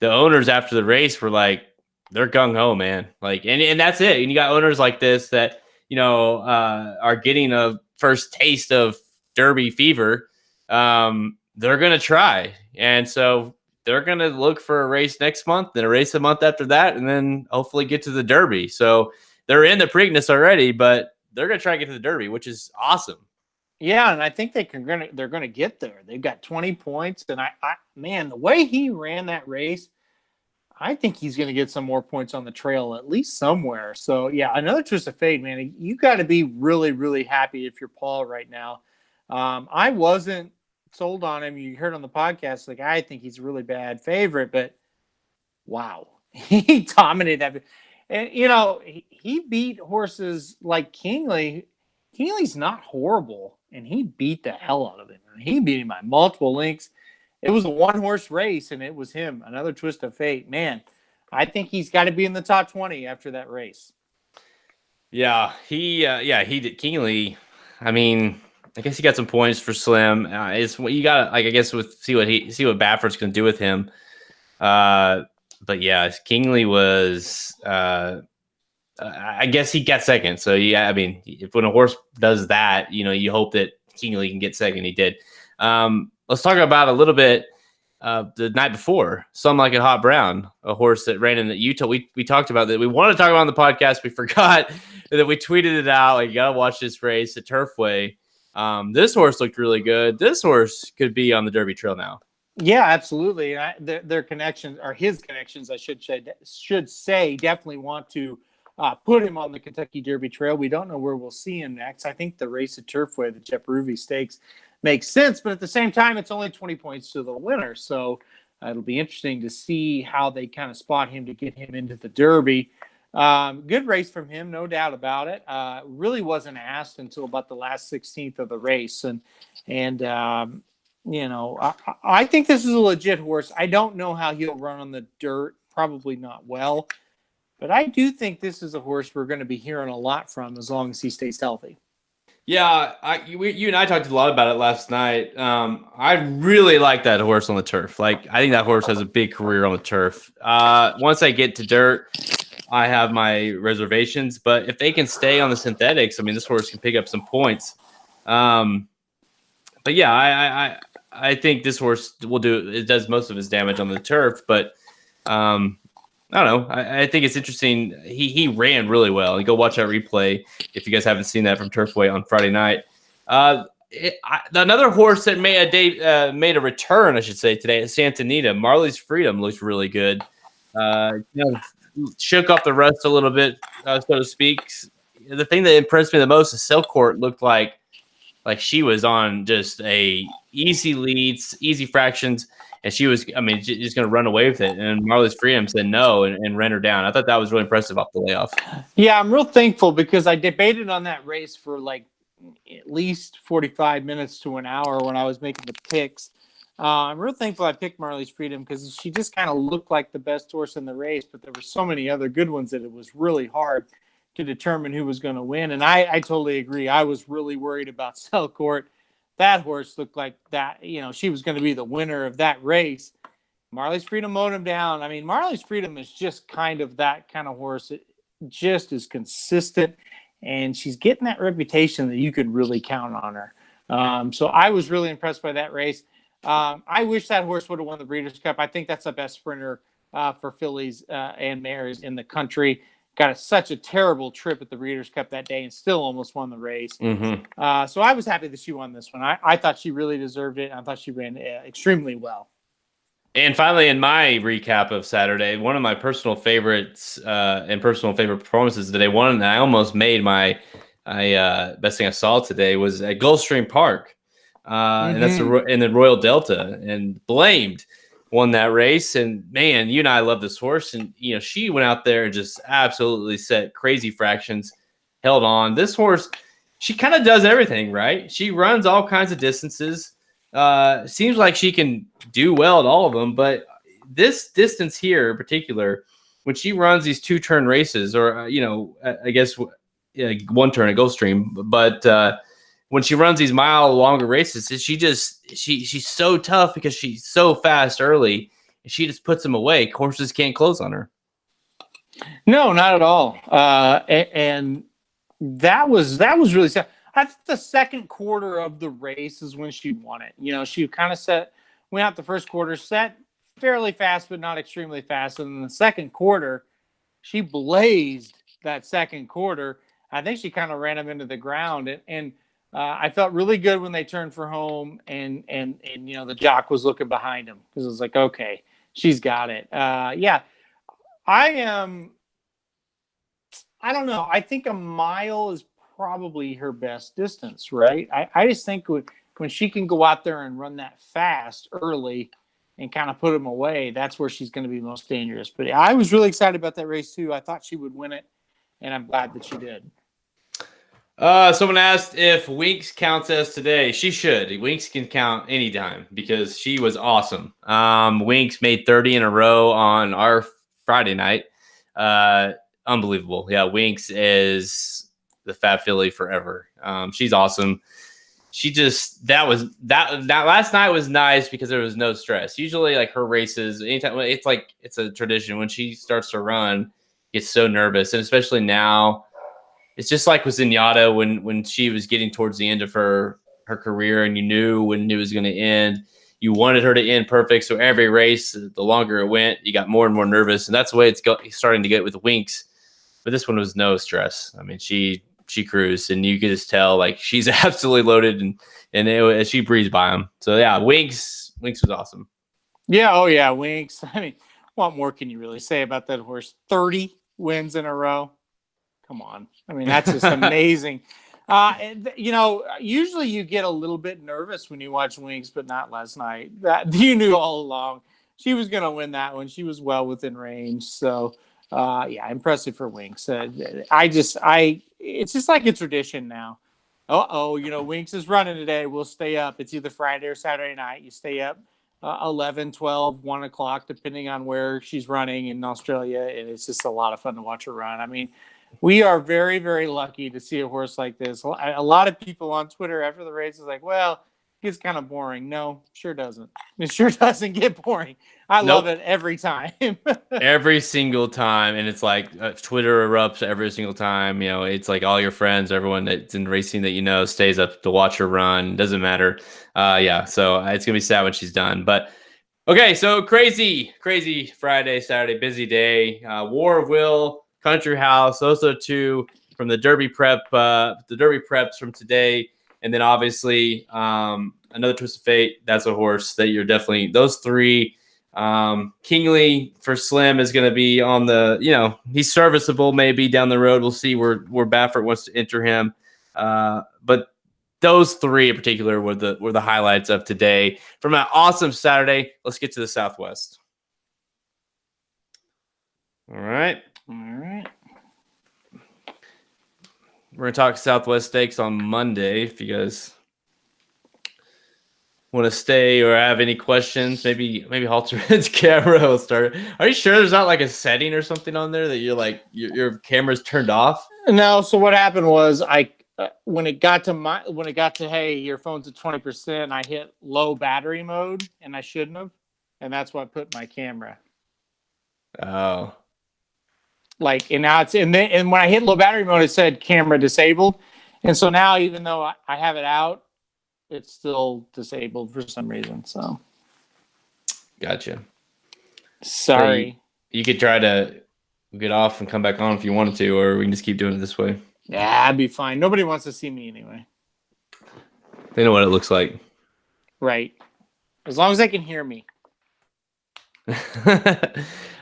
the owners after the race were like, they're gung-ho, man. Like, and that's it. And you got owners like this that, are getting a first taste of Derby fever. They're going to try. And so they're going to look for a race next month, then a race a month after that, and then hopefully get to the Derby. So they're in the Preakness already, but they're going to try and get to the Derby, which is awesome. Yeah, and I think they're going to get there. They've got 20 points, and man, the way he ran that race, I think he's going to get some more points on the trail, at least somewhere. So, yeah, another Twist of Fate, man. You got to be really, really happy if you're Paul right now. I wasn't sold on him. You heard on the podcast, like, I think he's a really bad favorite, but wow, he dominated that. And, he beat horses like Kingley. Kingley's not horrible, and he beat the hell out of him. He beat him by multiple lengths. It was a one-horse race, and it was him. Another Twist of Fate. Man, I think he's got to be in the top 20 after that race. Yeah, he did. Kingley, I mean, I guess he got some points for Slim. It's what you got. Like, I guess see what Baffert's going to do with him. But yeah, Kingley was. I guess he got second. So yeah, I mean, when a horse does that, you hope that Kingley can get second. He did. Let's talk about a little bit the night before, Some Like It Hot Brown, a horse that ran in the Utah. We talked about that. We wanted to talk about on the podcast. We forgot that we tweeted it out. Like, you got to watch this race at Turfway. This horse looked really good. This horse could be on the Derby Trail now. Yeah, absolutely. Their connections, or his connections, I should say, definitely want to put him on the Kentucky Derby Trail. We don't know where we'll see him next. I think the race at Turfway, the Jeff Ruby Stakes, makes sense, but at the same time, it's only 20 points to the winner. So it'll be interesting to see how they kind of spot him to get him into the Derby. Good race from him, no doubt about it. Really wasn't asked until about the last 16th of the race, and you know, I think this is a legit horse. I don't know how he'll run on the dirt. Probably not well. But I do think this is a horse we're going to be hearing a lot from as long as he stays healthy. Yeah, you and I talked a lot about it last night. I really like that horse on the turf. Like, I think that horse has a big career on the turf. Once I get to dirt, I have my reservations. But if they can stay on the synthetics, I mean, this horse can pick up some points. But yeah, I think this horse will do. It does most of his damage on the turf, but I don't know. I think it's interesting. He ran really well. You go watch that replay if you guys haven't seen that from Turfway on Friday night. Another horse that made a return, I should say, today at Santa Anita, Marley's Freedom, looks really good. Shook off the rust a little bit, so to speak. The thing that impressed me the most is Silcourt looked like she was on just a easy leads, easy fractions, and she was, I mean, just going to run away with it. And Marley's Freedom said no and ran her down. I thought that was really impressive off the layoff. Yeah, I'm real thankful because I debated on that race for like at least 45 minutes to an hour when I was making the picks. I'm real thankful I picked Marley's Freedom because she just kind of looked like the best horse in the race, but there were so many other good ones that it was really hard to determine who was going to win. And I totally agree. I was really worried about Selcourt. That horse looked like that, you know, she was going to be the winner of that race. Marley's Freedom mowed him down. I mean, Marley's Freedom is just kind of that kind of horse. It just is consistent, and she's getting that reputation that you could really count on her. So I was really impressed by that race. I wish that horse would have won the Breeders' Cup. I think that's the best sprinter for fillies and mares in the country. Got such a terrible trip at the Breeders' Cup that day and still almost won the race. Mm-hmm. So I was happy that she won this one. I thought she really deserved it. I thought she ran extremely well. And finally, in my recap of Saturday, one of my personal favorites and personal favorite performances today, one that I almost made my best thing I saw today, was at Gulfstream Park. And that's in the Royal Delta, and Blamed won that race. And man, you and I love this horse, and you know, she went out there and just absolutely set crazy fractions, held on. This horse, she kind of does everything, right? She runs all kinds of distances. Seems like she can do well at all of them, but this distance here in particular, when she runs these 2-turn races, or I guess one turn at Gulfstream, but when she runs these mile longer races, she's so tough because she's so fast early. She just puts them away. Horses can't close on her. No, not at all. And that was really sad. I think the second quarter of the race is when she won it. You know, she kind of went out the first quarter, set fairly fast, but not extremely fast. And in the second quarter, she blazed that second quarter. I think she kind of ran him into the ground, and I felt really good when they turned for home, and you know, the jock was looking behind him because it was like, okay, she's got it. Yeah, I don't know. I think a mile is probably her best distance, right? I just think when she can go out there and run that fast early and kind of put them away, that's where she's going to be most dangerous. But I was really excited about that race too. I thought she would win it, and I'm glad that she did. Someone asked if Winx counts as today. She should. Winx can count anytime because she was awesome. Winx made 30 in a row on our Friday night. Unbelievable. Yeah, Winx is the fat filly forever. She's awesome. She just that last night was nice because there was no stress. Usually, like, her races, anytime it's a tradition when she starts to run, gets so nervous, and especially now. It's just like with Zenyatta when she was getting towards the end of her career, and you knew when it was going to end. you wanted her to end perfect. So every race, the longer it went, you got more and more nervous, and that's the way it's starting to get with Winx. But this one was no stress. I mean, she cruised, and you could just tell like she's absolutely loaded, and she breezed by him. So yeah, Winx was awesome. Yeah, oh yeah, Winx. I mean, what more can you really say about that horse? 30 wins in a row. Come on. I mean, that's just amazing. Usually you get a little bit nervous when you watch Winx, but not last night. That you knew all along she was going to win that one. She was well within range. So, yeah, impressive for Winx. It's just like a tradition now. Winx is running today. We'll stay up. It's either Friday or Saturday night. You stay up 11, 12, 1 o'clock, depending on where she's running in Australia. And it's just a lot of fun to watch her run. I mean, we are very, very lucky to see a horse like this. A lot of people on Twitter after the race is like, well, it gets kind of boring. No, sure doesn't. It sure doesn't get boring. I love it every time. Every single time. And it's like Twitter erupts every single time. It's like all your friends, everyone that's in racing that stays up to watch her run. Doesn't matter. Yeah, so it's going to be sad when she's done. But okay, so crazy Friday, Saturday, busy day. War of Will, Country House. Those are two from the Derby preps from today. And then obviously another Twist of Fate. That's a horse that you're definitely, those three. Kingley for Slim is going to be on the, he's serviceable maybe down the road. We'll see where Baffert wants to enter him. But those three in particular were the highlights of today from an awesome Saturday. Let's get to the Southwest. All right. We're going to talk Southwest Stakes on Monday. If you guys want to stay or have any questions, maybe Halterman's camera will start. Are you sure there's not like a setting or something on there that you're like your camera's turned off? No. So what happened was when it got to hey, your phone's at 20%, I hit low battery mode and I shouldn't have, and that's what put my camera. Oh. And now and when I hit low battery mode, it said camera disabled, and so now even though I have it out, it's still disabled for some reason. So, gotcha. Sorry. You could try to get off and come back on if you wanted to, or we can just keep doing it this way. Yeah, I'd be fine. Nobody wants to see me anyway. They know what it looks like. Right. As long as they can hear me.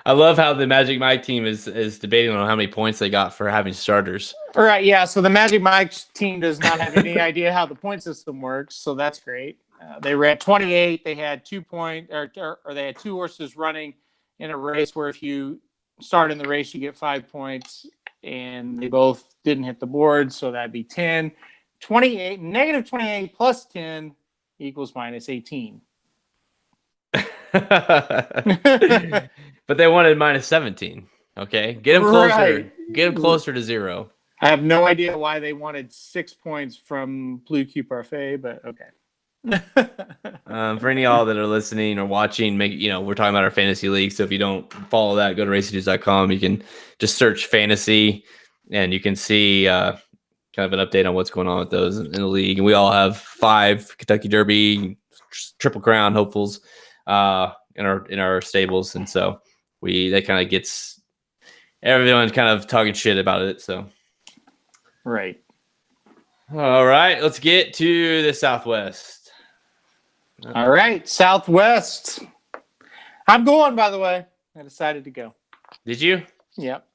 I love how the Magic Mike team is debating on how many points they got for having starters. All right, yeah. So the Magic Mike team does not have any idea how the point system works, so that's great. They were at 28. They had 2 points, or they had two horses running in a race where if you start in the race, you get 5 points, and they both didn't hit the board, so that'd be 10. 28, negative 28 plus 10 equals minus 18. But they wanted minus 17. Okay, get them closer. Right. Get them closer to 0. I have no idea why they wanted 6 points from Blue Q Parfait, but okay. For any of y'all that are listening or watching, we're talking about our fantasy league. So if you don't follow that, go to racingdudes.com. You can just search fantasy, and you can see kind of an update on what's going on with those in the league. And we all have 5 Kentucky Derby, Triple Crown hopefuls in our stables, and so that kind of gets everyone kind of talking shit about it. So right. All right, let's get to the Southwest. All right, Southwest. I'm going, by the way. I decided to go. Did you? Yep.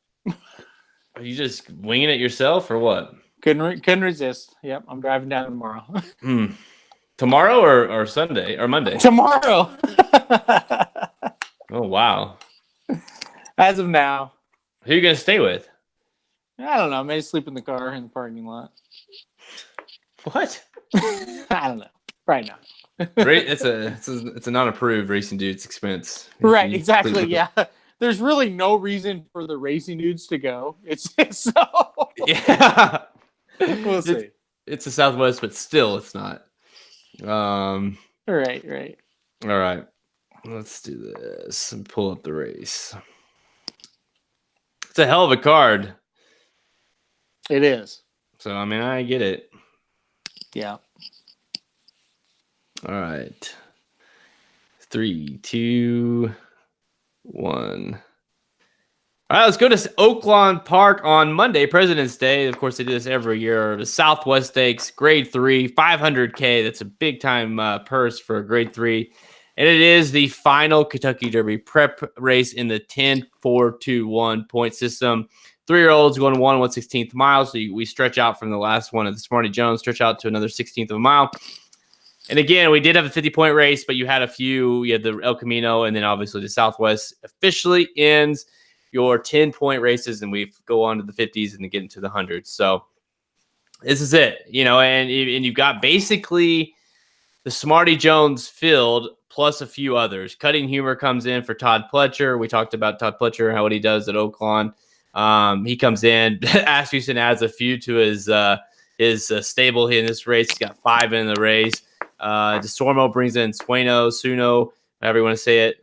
Are you just winging it yourself or what? Couldn't resist. Yep, I'm driving down tomorrow. Tomorrow or Sunday or Monday? Tomorrow. Oh, wow. As of now. Who are you going to stay with? I don't know. Maybe sleep in the car in the parking lot. What? I don't know. Right now. It's a non-approved Racing Dudes expense. Right, exactly. Yeah. There's really no reason for the Racing Dudes to go. It's so. Yeah. We'll see. It's the Southwest, but still it's not. Right. All right. Let's do this and pull up the race. It's a hell of a card. It is. So, I mean, I get it. Yeah. All right. 3, 2, 1. All right, let's go to Oaklawn Park on Monday, President's Day. Of course, they do this every year. The Southwest Stakes, Grade 3, 500K. That's a big-time purse for Grade 3. And it is the final Kentucky Derby prep race in the 10-4-2-1 point system. 3-year-olds going 1/1/16 mile. So we stretch out from the last one of the Smarty Jones, stretch out to another 16th of a mile. And again, we did have a 50-point race, but you had a few. You had the El Camino, and then obviously the Southwest officially ends your 10-point races, and we go on to the 50s and get into the 100s. So this is it, and you've got basically the Smarty Jones field plus a few others. Cutting Humor comes in for Todd Pletcher. We talked about Todd Pletcher, how what he does at Oaklawn. He comes in. Asmussen adds a few to his stable here in this race. He's got 5 in the race. DeSormo brings in Suno, however you want to say it,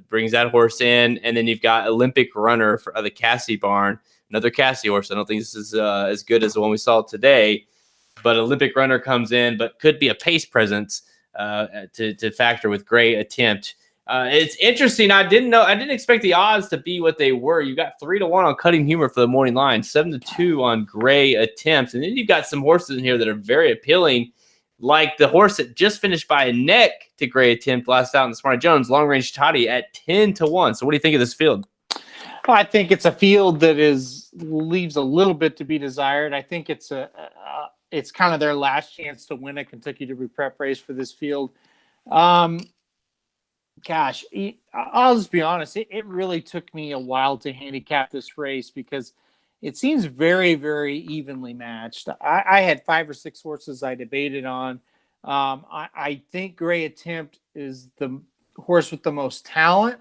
brings that horse in. And then you've got Olympic Runner for the Cassie barn, another Cassie horse. I don't think this is as good as the one we saw today, but Olympic Runner comes in, but could be a pace presence to factor with Gray Attempt. It's interesting. I didn't expect the odds to be what they were. You got 3-1 on Cutting Humor for the morning line, 7-2 on Gray Attempt. And then you've got some horses in here that are very appealing, like the horse that just finished by a neck to Gray Attempt last out in the Smarty Jones, Long Range Toddy at 10-1. So what do you think of this field? Well, I think it's a field that leaves a little bit to be desired. I think it's kind of their last chance to win a Kentucky Derby prep race for this field. Gosh, I'll just be honest. It really took me a while to handicap this race because it seems very, very evenly matched. I had 5 or 6 horses I debated on. I think Gray Attempt is the horse with the most talent,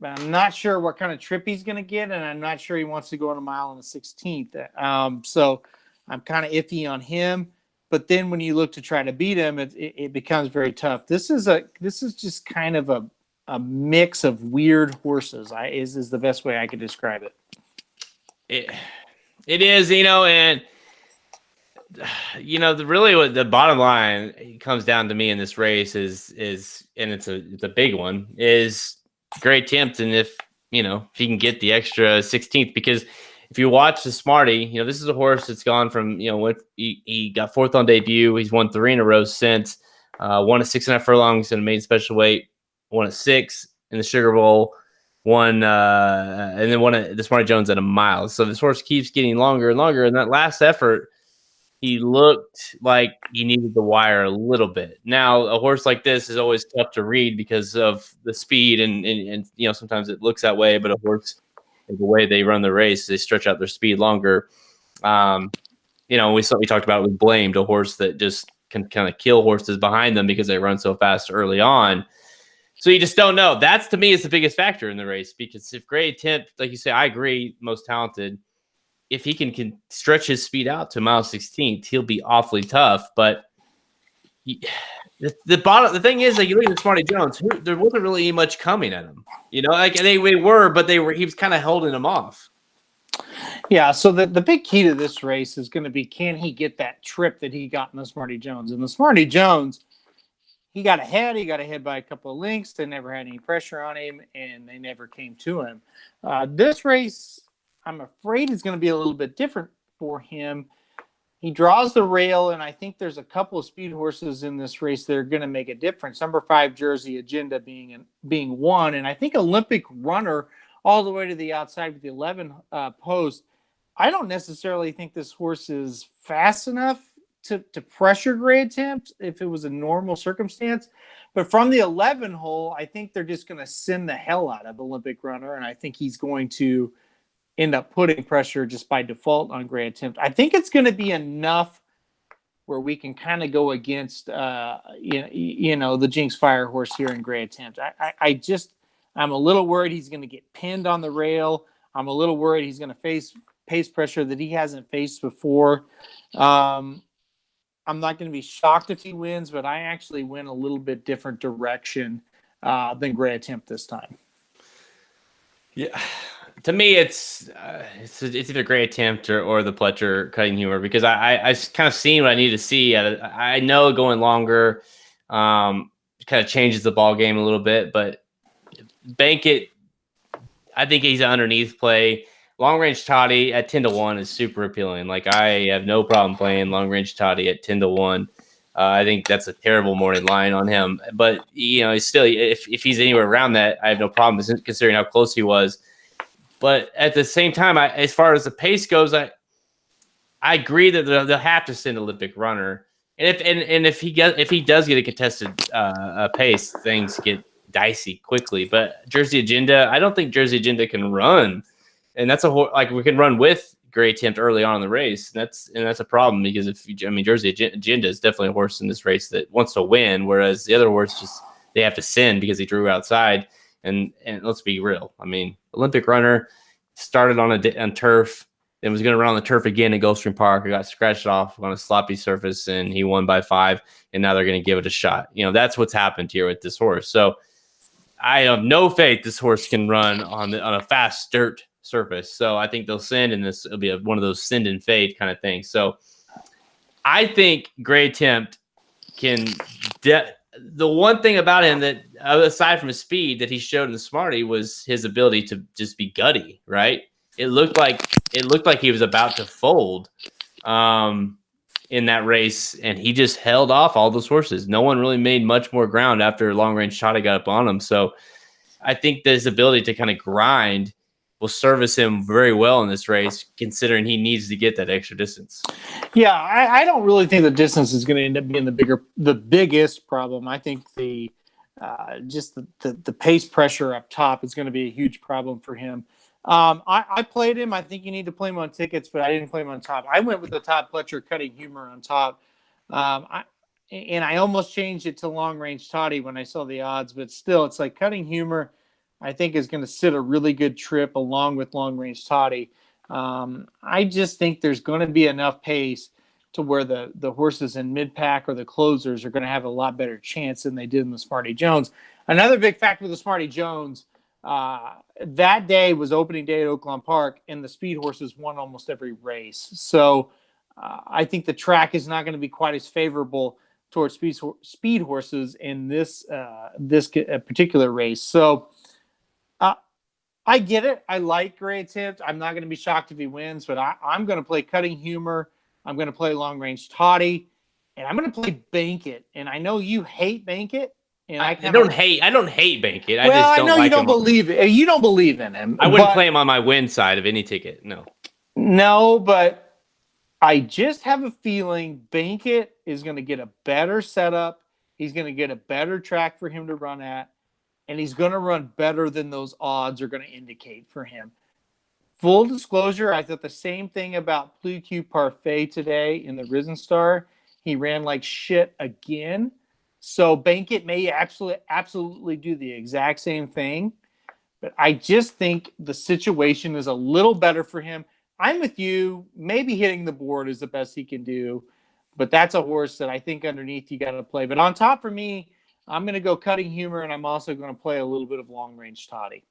but I'm not sure what kind of trip he's going to get, and I'm not sure he wants to go on a mile on the 16th. So I'm kind of iffy on him. But then when you look to try to beat him, it becomes very tough. This is just kind of a mix of weird horses. Is the best way I could describe it. It is, and really what the bottom line comes down to me in this race is and it's a big one, is Great Attempt, and if he can get the extra 16th, because if you watch the Smarty, this is a horse that's gone from, he got 4th on debut. He's won 3 in a row since. Won a 6.5 furlongs in a maiden special weight. Won a 6 in the Sugar Bowl. And then won the Smarty Jones at a mile. So this horse keeps getting longer and longer. And that last effort, he looked like he needed the wire a little bit. Now, a horse like this is always tough to read because of the speed, and sometimes it looks that way. But a horse, the way they run the race, they stretch out their speed longer. We talked about it with Blamed, a horse that just can kind of kill horses behind them because they run so fast early on. So you just don't know. That's, to me, is the biggest factor in the race, because if Gray Attempt, like you say, I agree, most talented, if he can stretch his speed out to mile 16th, he'll be awfully tough. But the thing is, like, you look at Smarty Jones, there wasn't really much coming at him. They were, but he was kind of holding them off. Yeah, so the big key to this race is going to be, can he get that trip that he got in the Smarty Jones? And the Smarty Jones, he got ahead by a couple of lengths. They never had any pressure on him, and they never came to him. This race, I'm afraid, is going to be a little bit different for him. He draws the rail, and I think there's a couple of speed horses in this race that are going to make a difference. Number 5, Jersey Agenda being one, and I think Olympic Runner all the way to the outside with the 11 post. I don't necessarily think this horse is fast enough to pressure Gray Attempt if it was a normal circumstance. But from the 11 hole, I think they're just going to send the hell out of Olympic Runner, and I think he's going to end up putting pressure just by default on Gray Attempt. I think it's going to be enough where we can kind of go against, the Jinx Fire horse here in Gray Attempt. I'm a little worried he's going to get pinned on the rail. I'm a little worried he's going to face pace pressure that he hasn't faced before. I'm not going to be shocked if he wins, but I actually went a little bit different direction than Gray Attempt this time. Yeah. To me, it's either Gray Attempt or the Pletcher Cutting Humor, because I kind of seen what I need to see. I know going longer, kind of changes the ball game a little bit. But bank it. I think he's an underneath play. Long range Toddy at 10-1 is super appealing. Like, I have no problem playing long range Toddy at 10-1. I think that's a terrible morning line on him. But, he's still, if he's anywhere around that, I have no problem considering how close he was. But at the same time, as far as the pace goes, I agree that they'll have to send Olympic runner. And if he does get a contested pace, things get dicey quickly. But Jersey Agenda, I don't think Jersey Agenda can run, and that's we can run with Gray Attempt early on in the race. That's a problem because Jersey Agenda is definitely a horse in this race that wants to win, whereas the other horse they have to send because he drew outside. And let's be real. I mean, Olympic runner started on turf, then was going to run on the turf again at Gulfstream Park. He got scratched off on a sloppy surface, and he won by 5. And now they're going to give it a shot. That's what's happened here with this horse. So I have no faith this horse can run on a fast dirt surface. So I think they'll send, and it'll be one of those send and fade kind of things. So I think Gray Attempt can. The one thing about him that, aside from his speed, that he showed in the Smarty was his ability to just be gutty, right? It looked like he was about to fold in that race, and he just held off all those horses. No one really made much more ground after long range Shotty got up on him. So I think that his ability to kind of grind will service him very well in this race, considering he needs to get that extra distance. Yeah, I don't really think the distance is going to end up being the biggest problem. I think the pace pressure up top is going to be a huge problem for him. I played him. I think you need to play him on tickets, but I didn't play him on top. I went with the Todd Pletcher Cutting Humor on top. I almost changed it to Long Range Toddy when I saw the odds, but still, it's like Cutting Humor, I think, is going to sit a really good trip along with Long Range Toddy. I just think there's going to be enough pace to where the horses in mid-pack or the closers are going to have a lot better chance than they did in the Smarty Jones. Another big factor with the Smarty Jones, that day was opening day at Oaklawn Park, and the speed horses won almost every race. So I think the track is not going to be quite as favorable towards speed horses in this particular race. So I get it. I like Gray Attempt. I'm not going to be shocked if he wins, but I'm going to play Cutting Humor. I'm going to play Long Range Toddy, and I'm going to play Bank It. And I know you hate Bank It. And I don't hate Bank It. I know you don't believe it. You don't believe in him. I wouldn't play him on my win side of any ticket. No, but I just have a feeling Bank It is going to get a better setup. He's going to get a better track for him to run at, and he's going to run better than those odds are going to indicate for him. Full disclosure, I thought the same thing about Plus Q Parfait today in the Risen Star. He ran like shit again. So Bank It may absolutely do the exact same thing. But I just think the situation is a little better for him. I'm with you. Maybe hitting the board is the best he can do. But that's a horse that I think underneath you got to play. But on top for me, I'm going to go Cutting Humor, and I'm also going to play a little bit of Long Range Toddy.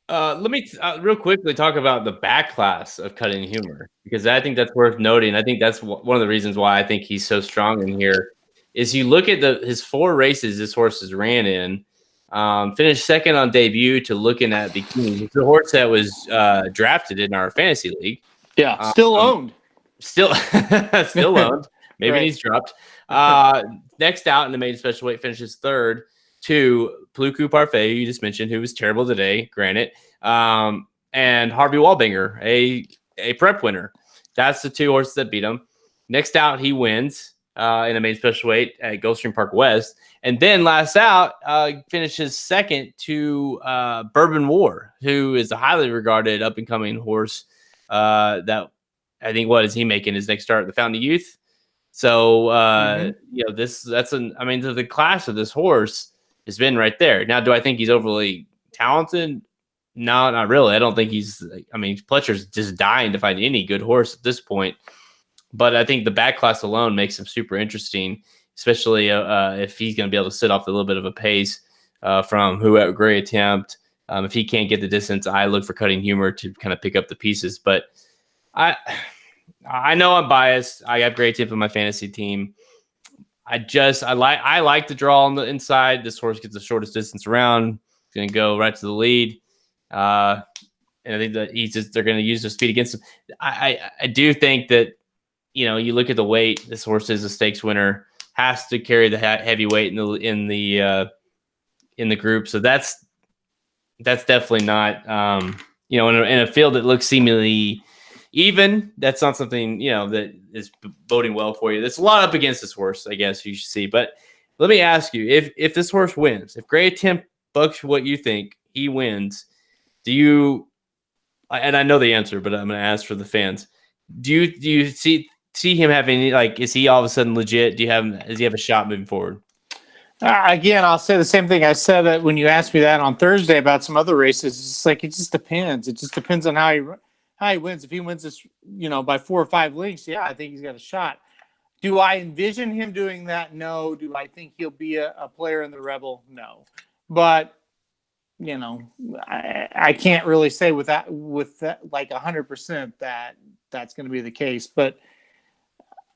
Let me real quickly talk about the back class of Cutting Humor, because I think that's worth noting. I think that's one of the reasons why I think he's so strong in here. Is you look at his 4 races this horse has ran in, finished second on debut to looking at Bikini. It's a horse that was drafted in our fantasy league. Yeah, still owned. Still owned. Maybe right. He's dropped. Next out in the maiden special weight finishes third to Plus Q Parfait, you just mentioned, who was terrible today, granted, and Harvey Wallbanger, a prep winner. That's the 2 horses that beat him. Next out, he wins in the maiden special weight at Gulfstream Park West. And then last out, finishes second to Bourbon War, who is a highly regarded up-and-coming horse that I think, what is he making his next start at the Fountain of Youth? So, the class of this horse has been right there. Now, do I think he's overly talented? No, not really. I don't think Pletcher's just dying to find any good horse at this point. But I think the back class alone makes him super interesting, especially if he's going to be able to sit off a little bit of a pace from Gray Attempt. If he can't get the distance, I look for Cutting Humor to kind of pick up the pieces. But I know I'm biased. I have Gray Attempt on my fantasy team. I like the draw on the inside. This horse gets the shortest distance around. It's going to go right to the lead. And I think that they're going to use their speed against him. I do think that, you look at the weight. This horse is a stakes winner, has to carry the heavy weight in the group. So that's definitely not, in a field that looks seemingly even, that's not something, that is boding well for you. There's a lot up against this horse, I guess you should see. But let me ask you, if this horse wins, if Great Attempt bucks what you think, he wins, do you, and I know the answer, but I'm going to ask for the fans. Do you see him having, like, is he all of a sudden legit? Does he have a shot moving forward? Again, I'll say the same thing I said when you asked me that on Thursday about some other races. It's like, it just depends. It just depends on how he wins. If he wins this, by 4 or 5 lengths, yeah, I think he's got a shot. Do I envision him doing that? No. Do I think he'll be a player in the Rebel? No. But I can't really say with that like 100% that's going to be the case. But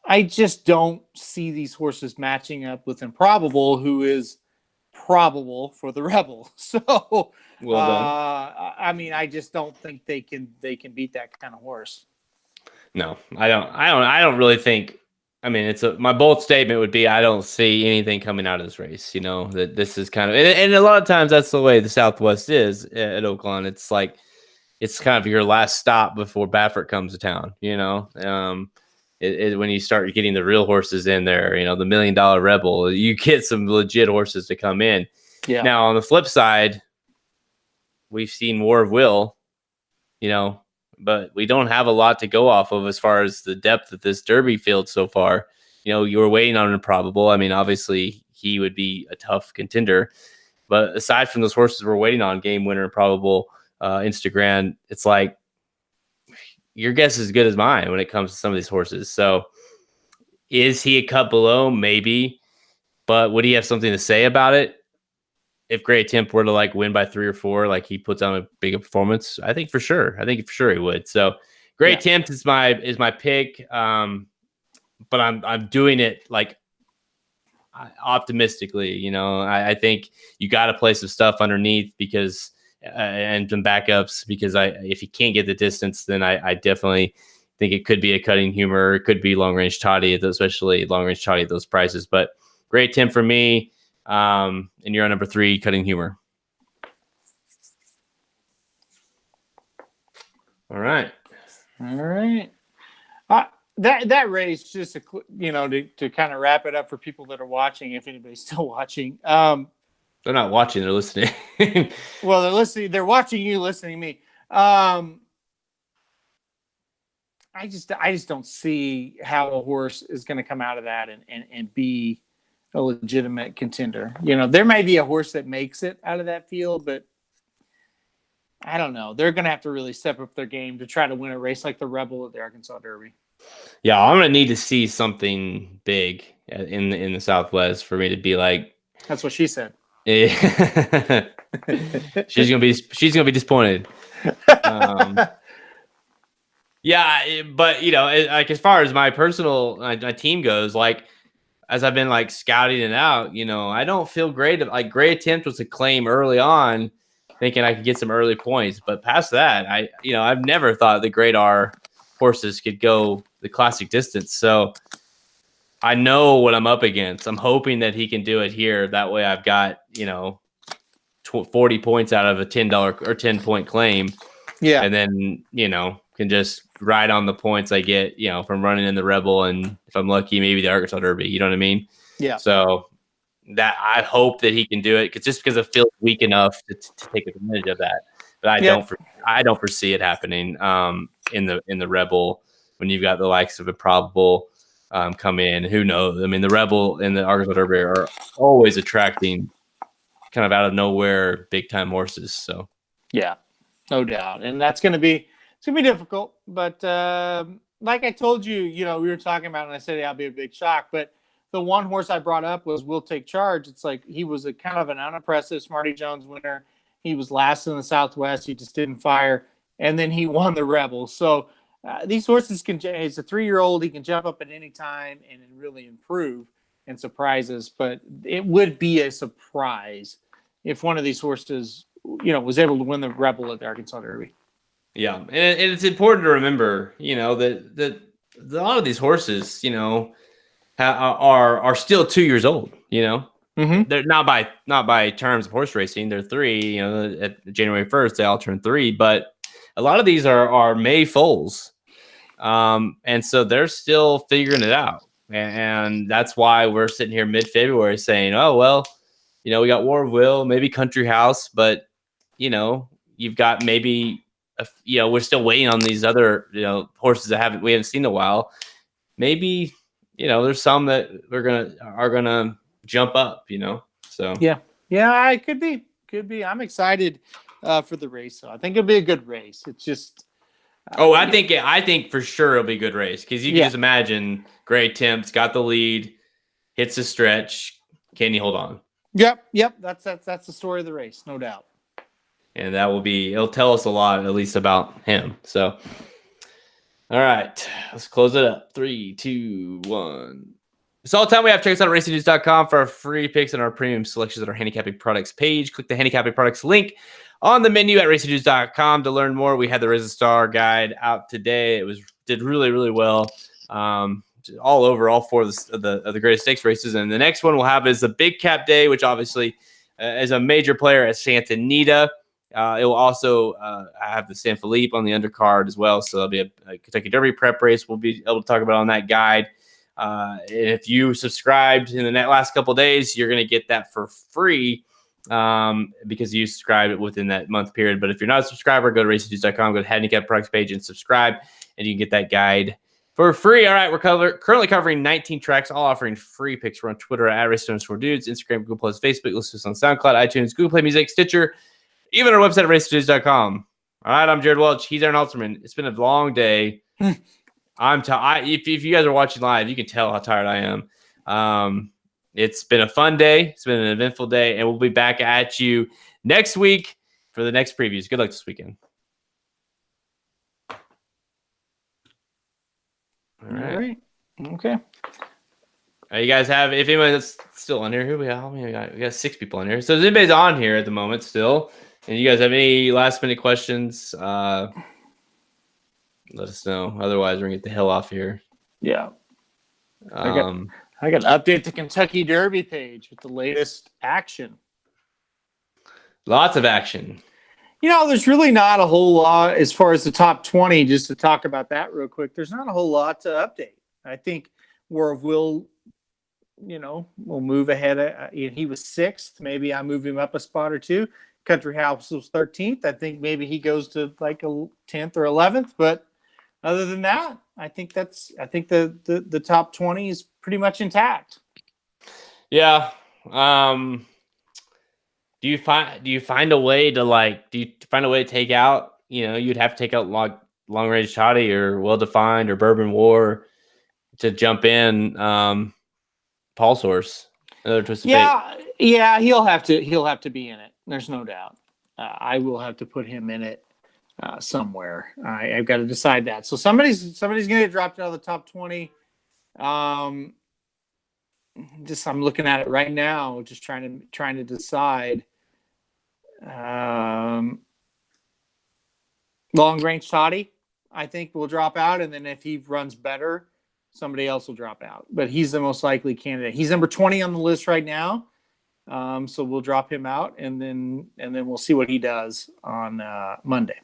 I just don't see these horses matching up with Improbable, who is probable for the Rebel. So, well done. I just don't think they can beat that kind of horse. No, I don't really think. I mean, my bold statement would be I don't see anything coming out of this race. That this is kind of, and a lot of times that's the way the Southwest is at Oaklawn. It's like it's kind of your last stop before Baffert comes to town. When you start getting the real horses in there, the $1 Million Rebel, you get some legit horses to come in. Yeah. Now on the flip side, we've seen War of Will, but we don't have a lot to go off of as far as the depth of this Derby field so far. You were waiting on Improbable. I mean, obviously he would be a tough contender, but aside from those horses we're waiting on, Game Winner, Improbable, Instagram, it's like your guess is as good as mine when it comes to some of these horses. So is he a cut below? Maybe, but would he have something to say about it? If Great Attempt were to win by 3 or 4, like he puts on a bigger performance, I think for sure he would. So Great Attempt is my pick. But I'm doing it optimistically. I think you got to play some stuff underneath because and some backups because if he can't get the distance, then I definitely think it could be a cutting humor. It could be long range toddy, especially long range toddy at those prices. But Great Attempt for me. And you're on number 3, cutting humor. All right. That race, just to kind of wrap it up for people that are watching, if anybody's still watching. They're not watching; they're listening. Well, they're listening. They're watching you, listening to me. I just don't see how a horse is going to come out of that and be a legitimate contender. There may be a horse that makes it out of that field, but I don't know. They're going to have to really step up their game to try to win a race like the Rebel at the Arkansas Derby. Yeah, I'm going to need to see something big in the Southwest for me to be like. That's what she said. Yeah. she's gonna be disappointed. Yeah, but as far as my personal my team goes, as I've been scouting it out, I don't feel great. Great Attempt was a claim early on, thinking I could get some early points, but past that, I've never thought the Great R horses could go the classic distance. So I know what I'm up against. I'm hoping that he can do it here. That way I've got, 40 points out of a $10 or 10-point claim. Yeah. And then, can just ride on the points I get, from running in the Rebel. And if I'm lucky, maybe the Arkansas Derby, you know what I mean? Yeah. So that I hope that he can do it because it feels weak enough to take advantage of that. But I don't foresee it happening in the Rebel when you've got the likes of Improbable come in. Who knows? I mean, the Rebel and the Arkansas Derby are always attracting kind of out of nowhere big time horses. So yeah, no doubt, and it's gonna be difficult. But like I told you, we were talking about, it and I said I'll be a big shock. But the one horse I brought up was Will Take Charge. It's like he was a kind of an unimpressive Smarty Jones winner. He was last in the Southwest. He just didn't fire, and then he won the Rebel. So these horses he's a 3-year-old. He can jump up at any time and really improve. and surprises, but it would be a surprise if one of these horses, was able to win the Rebel at the Arkansas Derby. Yeah, and it's important to remember, that a lot of these horses, are still 2 years old. Mm-hmm. They're not by terms of horse racing. They're 3. At January 1st, they all turn 3. But a lot of these are May foals, and so they're still figuring it out. And that's why we're sitting here mid-February saying, oh well, we got War of Will, maybe Country House, but you've got maybe we're still waiting on these other horses that we haven't seen in a while. Maybe there's some that are gonna jump up. So yeah, it could be. I'm excited for the race. So I think it'll be a good race. It's just. I think for sure it'll be a good race because you can just imagine Gray Temp's got the lead, hits a stretch. Can you hold on? Yep. That's the story of the race, no doubt. And it'll tell us a lot, at least about him. So, all right, let's close it up. 3, 2, 1. It's all the time we have. Check us out at racingnews.com for our free picks and our premium selections at our handicapping products page. Click the handicapping products link on the menu at racingnews.com to learn more. We had the Risen Star guide out today. It did really, really well. All over all 4 of the greatest stakes races. And the next one we'll have is the Big Cap Day, which obviously is a major player at Santa Anita. It will also have the San Felipe on the undercard as well. So there'll be a Kentucky Derby prep race we'll be able to talk about on that guide. And if you subscribed in the last couple of days, you're going to get that for free because you subscribed within that month period. But if you're not a subscriber, go to racingnews.com, go to handicap products page and subscribe, and you can get that guide for free. All right, we're currently covering 19 tracks, all offering free picks. We're on Twitter at @racing_dudes, Instagram, Google Plus, Facebook. Listen to us on SoundCloud, iTunes, Google Play Music, Stitcher, even our website at racingnews.com. All right, I'm Jared Welch. He's Aaron Halterman. It's been a long day. If you guys are watching live, you can tell how tired I am. It's been a fun day. It's been an eventful day, and we'll be back at you next week for the next previews. Good luck this weekend. All right. Okay. You guys have, if anybody's still on here, we got 6 people on here. So if anybody's on here at the moment still, and you guys have any last minute questions, let us know. Otherwise, we're gonna get the hell off here. Yeah. I got to update the Kentucky Derby page with the latest action. Lots of action. There's really not a whole lot as far as the top 20, just to talk about that real quick. There's not a whole lot to update. I think War of Will, will move ahead. He was 6th. Maybe I move him up a spot or 2. Country House was 13th. I think maybe he goes to like a 10th or 11th. But other than that, I think the top 20 is pretty much intact. Yeah. Do you find a way to take out, you'd have to take out long range toddy or well defined or Bourbon War to jump in Paul's horse. Another twist of fate. Yeah, he'll have to be in it. There's no doubt. I will have to put him in it somewhere. I've got to decide that. So somebody's going to get dropped out of the top 20. I'm looking at it right now, just trying to decide. Long range toddy, I think, will drop out, and then if he runs better, somebody else will drop out. But he's the most likely candidate. He's number 20 on the list right now. So we'll drop him out, and then we'll see what he does on Monday.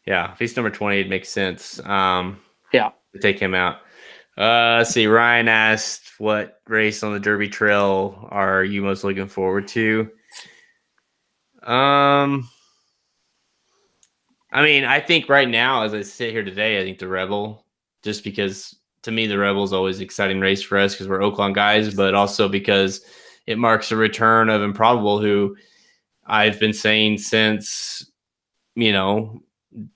Yeah, if he's number 20, it makes sense. To take him out. Let's see. Ryan asked, "What race on the Derby Trail are you most looking forward to?" I think right now, as I sit here today, I think the Rebel, just because to me the Rebel is always an exciting race for us because we're Oaklawn guys, but also because it marks a return of Improbable, who I've been saying since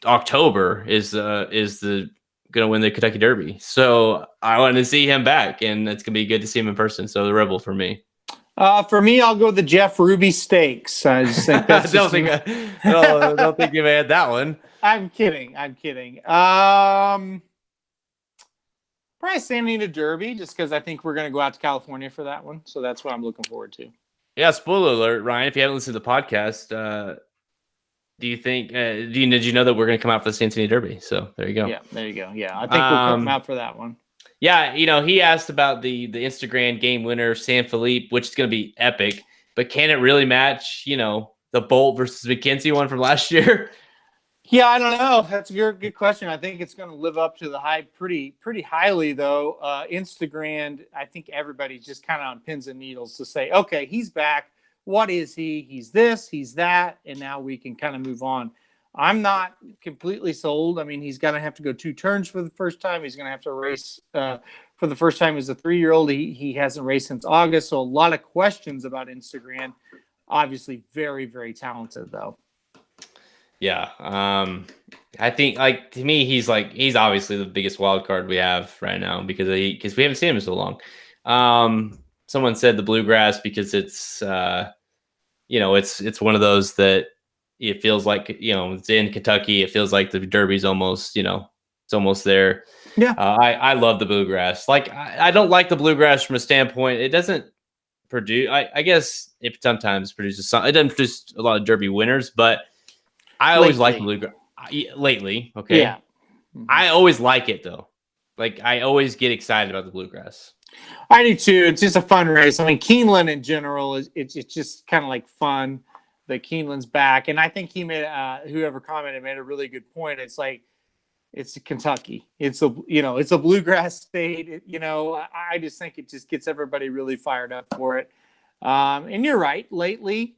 October is the going to win the Kentucky Derby. So I want to see him back, and it's going to be good to see him in person. So the Rebel for me. For me, I'll go with the Jeff Ruby Stakes. I just think that's don't think you had that one. I'm kidding. Probably Santa Anita Derby, just because I think we're going to go out to California for that one. So that's what I'm looking forward to. Yeah, spoiler alert, Ryan. If you haven't listened to the podcast, do you think? Did you know that we're going to come out for the Santa Anita Derby? So there you go. Yeah, there you go. Yeah, I think we'll come out for that one. Yeah, he asked about the Instagram game winner San Felipe, which is going to be epic. But can it really match, the Bolt versus McKenzie one from last year? Yeah, I don't know. That's a good question. I think it's going to live up to the hype pretty highly, though. Instagram, I think everybody's just kind of on pins and needles to say, okay, he's back. What is he? He's this, he's that, and now we can kind of move on. I'm not completely sold. I mean, he's going to have to go 2 turns for the first time. He's going to have to race for the first time as a 3-year-old. He hasn't raced since August, so a lot of questions about Instagram. Obviously, very, very talented, though. Yeah. I think, to me, he's obviously the biggest wild card we have right now because we haven't seen him in so long. Someone said the Bluegrass because it's it's one of those that it feels like, it's in Kentucky. It feels like the Derby's almost, it's almost there. Yeah. I love the Bluegrass. I don't like the Bluegrass from a standpoint. It doesn't produce, I guess it sometimes produces some, it doesn't produce a lot of Derby winners, but I always like the Bluegrass lately. Okay. Yeah. Mm-hmm. I always like it though. I always get excited about the Bluegrass. I do too. It's just a fun race. I mean, Keeneland in general it's just kind of fun. The Keeneland's back, and I think he made whoever commented made a really good point. It's Kentucky. It's a bluegrass state. I just think it just gets everybody really fired up for it. And you're right. Lately,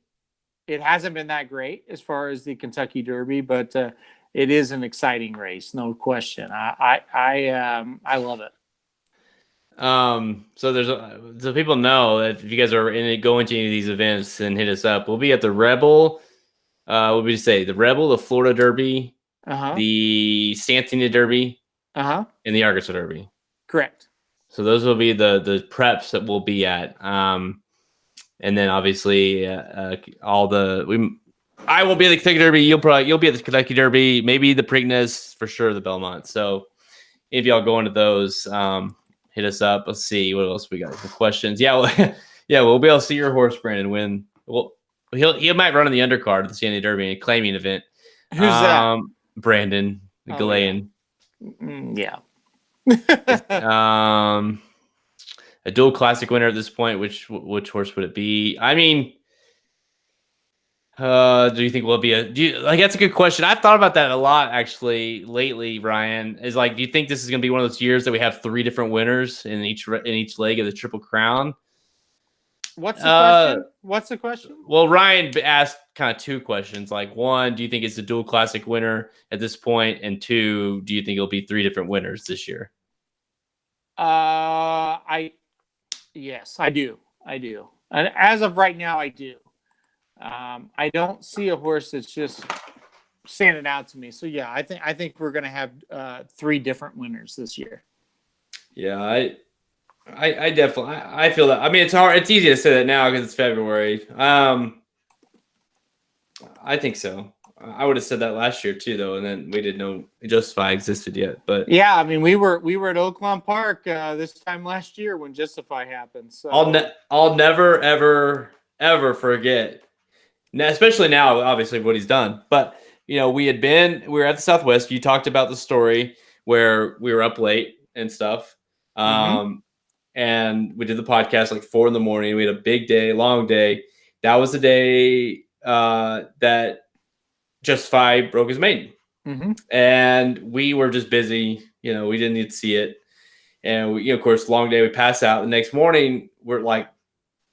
it hasn't been that great as far as the Kentucky Derby, but it is an exciting race, no question. I love it. So people know that if you guys are going to any of these events, then hit us up. We'll be at the Rebel. What would you say? The Rebel, the Florida Derby, the Santa Anita Derby, and the Arkansas Derby. Correct. So those will be the preps that we'll be at. And then obviously I won't be at the Kentucky Derby. You'll be at the Kentucky Derby, maybe the Preakness, for sure, the Belmont. So if y'all go into those, hit us up. Let's see what else we got. Some questions. Yeah, we'll be able to see your horse, Brandon, win. Well, he might run in the undercard of the Santa Anita Derby, a claiming event. Who's that? Brandon, the Ghanaian. Yeah. A dual classic winner at this point. Which horse would it be? I mean, do you think will it be that's a good question. I've thought about that a lot actually lately, Ryan. Do you think this is going to be one of those years that we have 3 different winners in each leg of the Triple Crown? What's the question? Well, Ryan asked kind of 2 questions. 1, do you think it's a dual classic winner at this point? And 2, do you think it'll be 3 different winners this year? Yes, I do. And as of right now, I do. I don't see a horse that's just standing out to me. So yeah, I think we're going to have 3 different winners this year. Yeah, I definitely I feel that. I mean, it's hard. It's easy to say that now because it's February. I think so. I would have said that last year too, though, and then we didn't know Justify existed yet. But yeah, I mean, we were at Oaklawn Park this time last year when Justify happened. So I'll never ever forget. Now, especially now, obviously, what he's done. But we were at the Southwest. You talked about the story where we were up late and stuff. And we did the podcast 4 a.m. We had a big day, long day. That was the day that Justify broke his maiden. And we were just busy. We didn't need to see it. And we, of course, long day. We pass out. The next morning, we're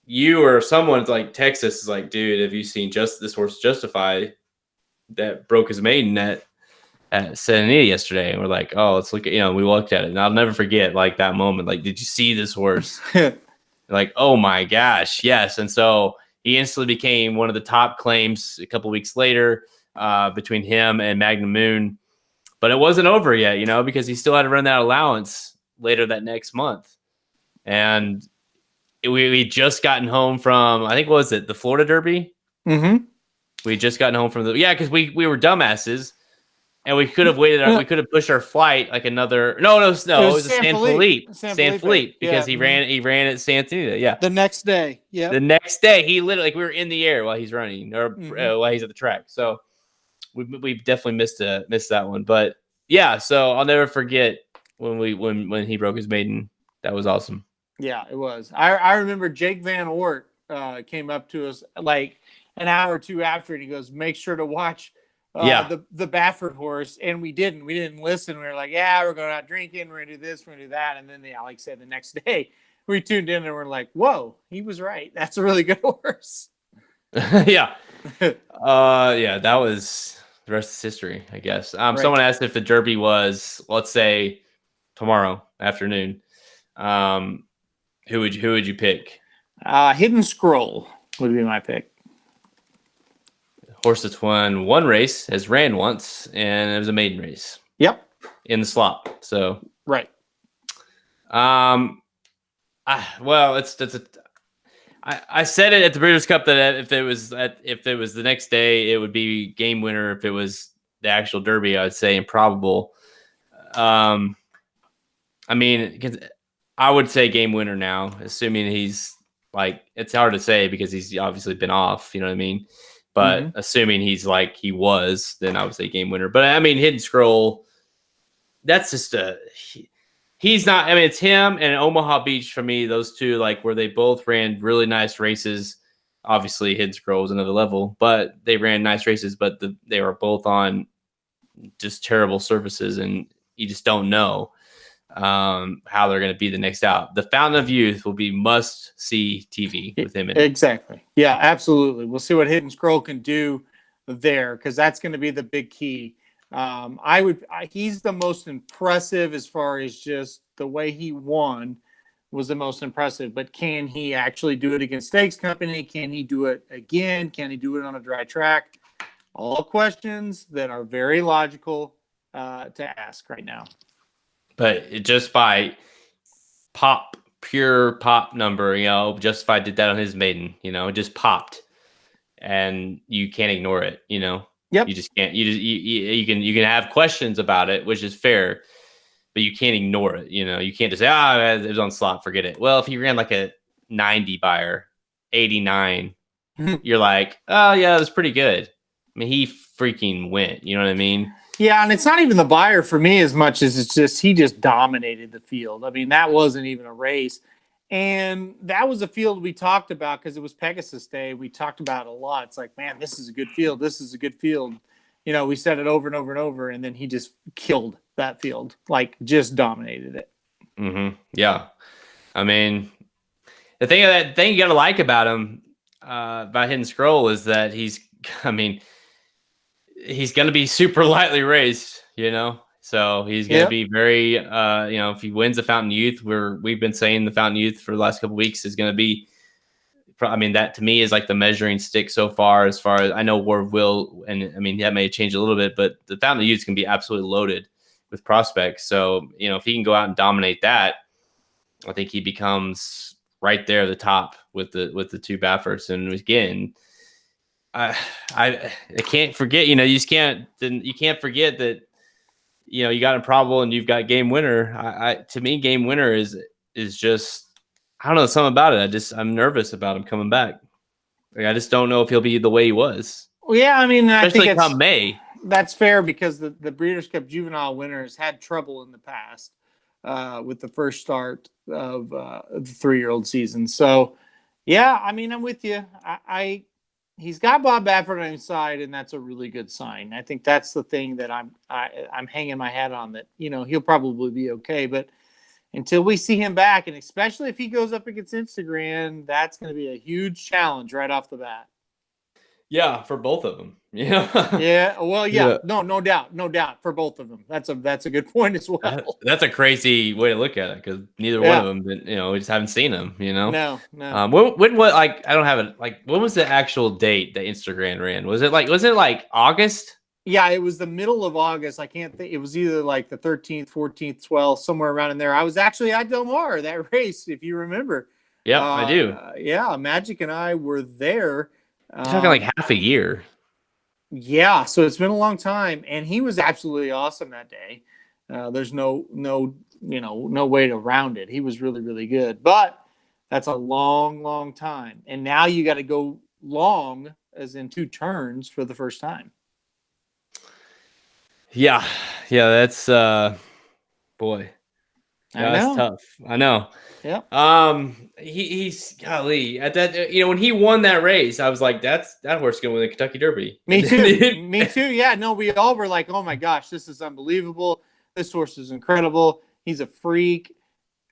you or someone's text us is dude, have you seen this horse Justify that broke his maiden at Santa Anita yesterday? And we're oh, let's look at, we looked at it, and I'll never forget that moment. Did you see this horse? Oh my gosh, yes. And so he instantly became one of the top claims a couple weeks later between him and Magnum Moon. But it wasn't over yet, because he still had to run that allowance later that next month. And we just gotten home from, I think, what was it, the Florida Derby? We just gotten home from because we were dumbasses. And we could have waited. We could have pushed our flight like another. No, no, It no. It was was a San San Felipe. Felipe. San San Felipe. Felipe Yeah. because he ran. He ran at Santa Anita. Yeah. The next day. The Yep. next day, he literally like we were in the air while he's running or while he's at the track. So we definitely missed that one. But yeah, so I'll never forget when he broke his maiden. That was awesome. Yeah, it was. I remember Jake Van Ort came up to us like an hour or two after, and he goes, "Make sure to watch the Baffert horse." And we didn't. We didn't listen. We were like, "Yeah, we're going out drinking. We're gonna do this. We're gonna do that." And then like said, the next day we tuned in and we're like, "Whoa, he was right. That's a really good horse." Yeah. Yeah, that was the rest is history, I guess. Right. Someone asked if the Derby was, let's say, tomorrow afternoon. Who would you pick? Hidden Scroll would be my pick. Horse that's won one race, has ran once, and it was a maiden race. Yep. In the slot. So right. Well, I said it at the Breeders' Cup that if it was the next day, it would be game winner. If it was the actual Derby, I would say improbable. I mean, I would say game winner now, assuming he's like, it's hard to say because he's obviously been off, you know what I mean? But assuming he's like he was, then I would say game winner. But I mean, Hidden Scroll, that's just he's not, I mean, it's him and Omaha Beach for me, those two, like where they both ran really nice races. Obviously, Hidden Scroll was another level, but they ran nice races, but they were both on just terrible surfaces, and you just don't know how they're going to be the next out. The Fountain of Youth will be must-see TV with him in it. Exactly. Yeah, absolutely. We'll see what Hidden Scroll can do there, because that's going to be the big key. He's the most impressive as far as just the way he won was the most impressive, but can he actually do it against Stakes Company? Can he do it again? Can he do it on a dry track? All questions that are very logical to ask right now. But just by pure pop number, Justify did that on his maiden, it just popped, and you can't ignore it, Yep. You just can't. You can have questions about it, which is fair, but you can't ignore it. You can't just say, it was on slot, forget it. Well, if he ran like a 90 buyer, 89, you're like, oh yeah, that's pretty good. I mean, he freaking went. You know what I mean? Yeah, and it's not even the buyer for me as much as it's just he just dominated the field. I mean, that wasn't even a race. And that was a field we talked about because it was Pegasus Day. We talked about it a lot. It's like, man, this is a good field. This is a good field. We said it over and over and over, and then he just killed that field, like just dominated it. Mm-hmm. Yeah. I mean, the thing you got to like about him, about Hidden Scroll, is that he's going to be super lightly raced, So he's going to be very, if he wins the Fountain Youth, we've been saying the Fountain Youth for the last couple of weeks is going to be, I mean, that to me is like the measuring stick so far, as I know War of Will, and I mean, that may change a little bit, but the Fountain Youth can be absolutely loaded with prospects. So, if he can go out and dominate that, I think he becomes right there at the top with the two Bafferts. And again, I can't forget, you can't forget that, you got Improbable and you've got Game Winner. To me, Game Winner is just, I don't know, something about it. I'm nervous about him coming back. Like, I just don't know if he'll be the way he was. Well, yeah, I mean, especially I think come May. That's fair because the Breeders' Cup Juvenile winners had trouble in the past with the first start of the 3-year-old season. So, yeah, I mean, I'm with you. He's got Bob Baffert on his side, and that's a really good sign. I think that's the thing that I'm hanging my hat on, that he'll probably be okay. But until we see him back, and especially if he goes up against Instagram, that's going to be a huge challenge right off the bat. Yeah, for both of them. Yeah. Well, yeah. No doubt for both of them. That's a good point as well. That's a crazy way to look at it, because neither one of them, we just haven't seen them. No. When I don't have it. Like, when was the actual date that Instagram ran? Was it like August? Yeah, it was the middle of August. I can't think. It was either like the 13th, 14th, 12th, somewhere around in there. I was actually at Del Mar, that race, if you remember. Yeah, I do. Yeah, Magic and I were there. You're talking like half a year. Yeah, so it's been a long time, and he was absolutely awesome that day. There's no way around it. He was really really good, but that's a long time, and now you got to go long, as in 2 turns for the first time. Yeah, yeah, that's boy, I yeah, that's know. tough. I know. Yep. He's golly at that. When he won that race, I was like, that horse is gonna win the Kentucky Derby. Me And then too. Me too. Yeah. No, we all were like, "Oh my gosh, this is unbelievable. This horse is incredible. He's a freak."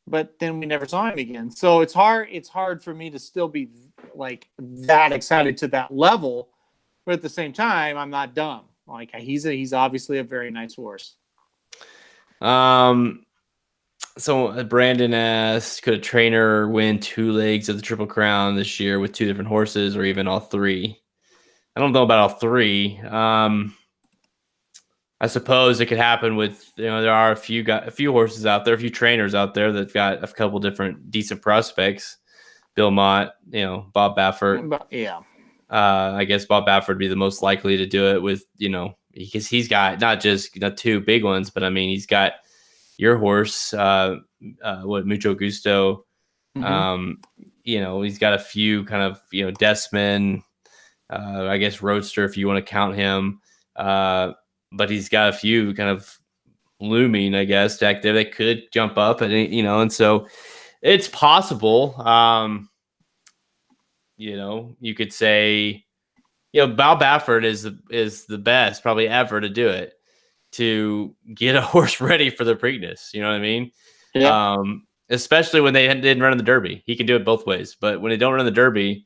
But then we never saw him again. So it's hard. It's hard for me to still be like that excited to that level. But at the same time, I'm not dumb. Like he's obviously a very nice horse. um, so Brandon asks, could a trainer win 2 legs of the Triple Crown this year with 2 different horses, or even all 3? I don't know about all 3. I suppose it could happen with, there are a few horses out there, a few trainers out there that got a couple different decent prospects. Bill Mott, Bob Baffert. But yeah. I guess Bob Baffert would be the most likely to do it with, because he's got not just 2 big ones, but I mean, he's got your horse, Mucho Gusto. Mm-hmm. He's got a few kind of, Desmond, I guess Roadster, if you want to count him. But he's got a few kind of looming, I guess, back there that could jump up, and so it's possible. You could say, Bob Baffert is the best probably ever to do it, to get a horse ready for the Preakness. You know what I mean? Yeah. Especially when they didn't run in the Derby. He can do it both ways. But when they don't run the Derby,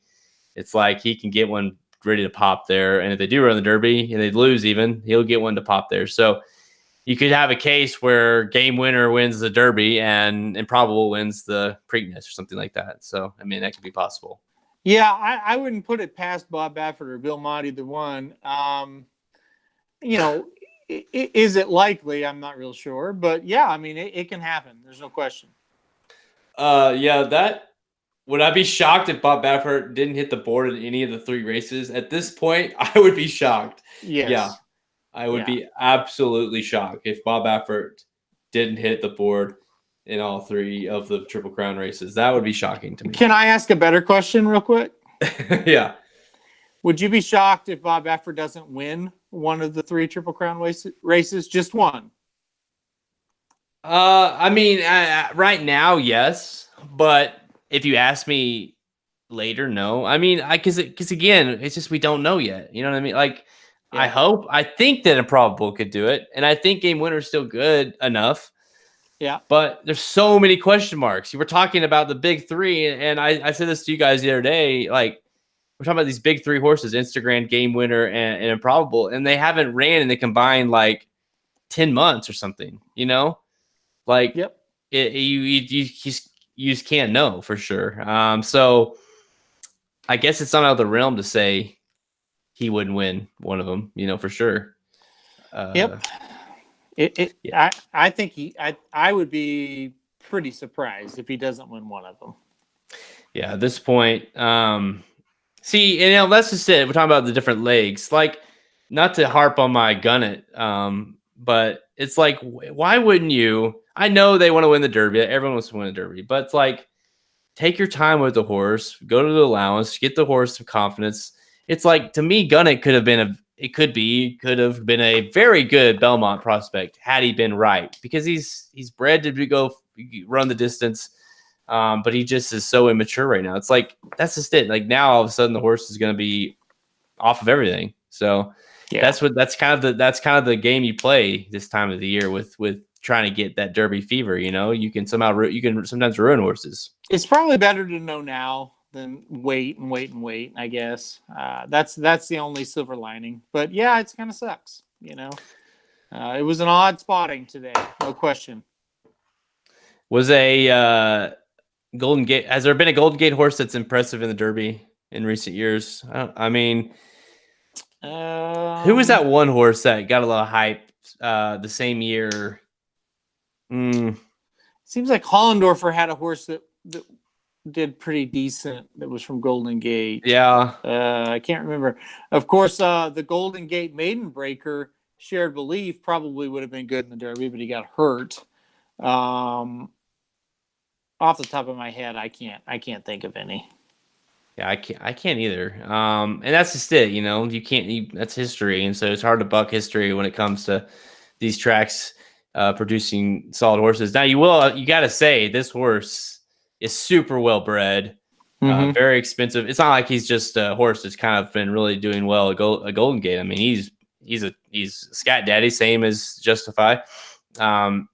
it's like he can get one ready to pop there. And if they do run the Derby and they lose even, he'll get one to pop there. So you could have a case where Game Winner wins the Derby and Improbable wins the Preakness or something like that. So, I mean, that could be possible. Yeah, I wouldn't put it past Bob Baffert or Bill Mott, either one. You know, is it likely? I'm not real sure, but yeah, I mean, it can happen. There's no question. Yeah, would I be shocked if Bob Baffert didn't hit the board in any of the 3 races? At this point, I would be shocked. Yes. Yeah, I would be absolutely shocked if Bob Baffert didn't hit the board in all 3 of the Triple Crown races. That would be shocking to me. Can I ask a better question real quick? Yeah. Would you be shocked if Bob Baffert doesn't win one of the 3 Triple Crown races? Just one? I mean, right now, yes. But if you ask me later, no. I mean, because again, it's just we don't know yet. You know what I mean? Like, yeah. I think that Improbable could do it, and I think Game Winner is still good enough. Yeah. But there's so many question marks. You were talking about the big 3, and I said this to you guys the other day. Like, we're talking about these big 3 horses: Instagram, Game Winner, and Improbable, and they haven't ran in the combined like 10 months or something. Like, yep. You just can't know for sure. So I guess it's not out of the realm to say he wouldn't win one of them, for sure. Yep. Yeah. I think I would be pretty surprised if he doesn't win one of them. Yeah, at this point, see, and that's just it. We're talking about the different legs. Like, not to harp on my gunnet, but it's like, why wouldn't you? I know they want to win the Derby. Everyone wants to win the Derby, but it's like, take your time with the horse, go to the allowance, get the horse some confidence. It's like, to me, Gunnick could have been a very good Belmont prospect had he been right, because he's bred to go run the distance. But he just is so immature right now. It's like, that's just it. Like, now all of a sudden the horse is going to be off of everything. So yeah. that's kind of the game you play this time of the year with trying to get that Derby fever. You can sometimes ruin horses. It's probably better to know now than wait, I guess. That's the only silver lining. But yeah, it kind of sucks. It was an odd spotting today, no question. Was a Golden Gate? Has there been a Golden Gate horse that's impressive in the Derby in recent years? I mean, who was that one horse that got a lot of hype the same year? Seems like Hollendorfer had a horse that did pretty decent. That was from Golden Gate. Yeah. I can't remember. Of course, the Golden Gate Maiden Breaker, Shared Belief, probably would have been good in the Derby, but he got hurt. Um, Off the top of my head, I can't think of any. Yeah, I can't either. And that's just it, you can't, that's history. And so it's hard to buck history when it comes to these tracks, producing solid horses. Now you got to say this horse is super well bred, Mm-hmm. very expensive. It's not like he's just a horse that's kind of been really doing well at Golden Gate. I mean, he's Scat Daddy, same as Justify. Um,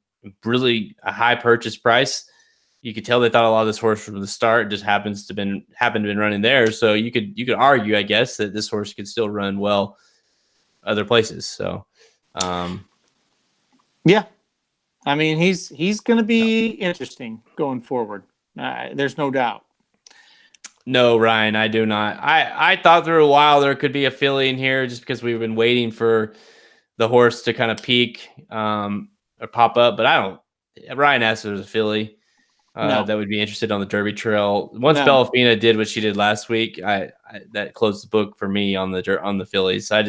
Really a high purchase price. You could tell they thought a lot of this horse from the start. Just happened to been running there. So you could argue, I guess, that this horse could still run well other places. So, Yeah, I mean he's going to be interesting going forward. There's no doubt. no, Ryan, I do not. I thought through a while there could be a filly in here just because we've been waiting for the horse to kind of peak, or pop up, but I don't. Ryan asked if there's a filly. No, That would be interested on the Derby Trail. Once no. Bellafina did what she did last week, I that closed the book for me on the fillies. I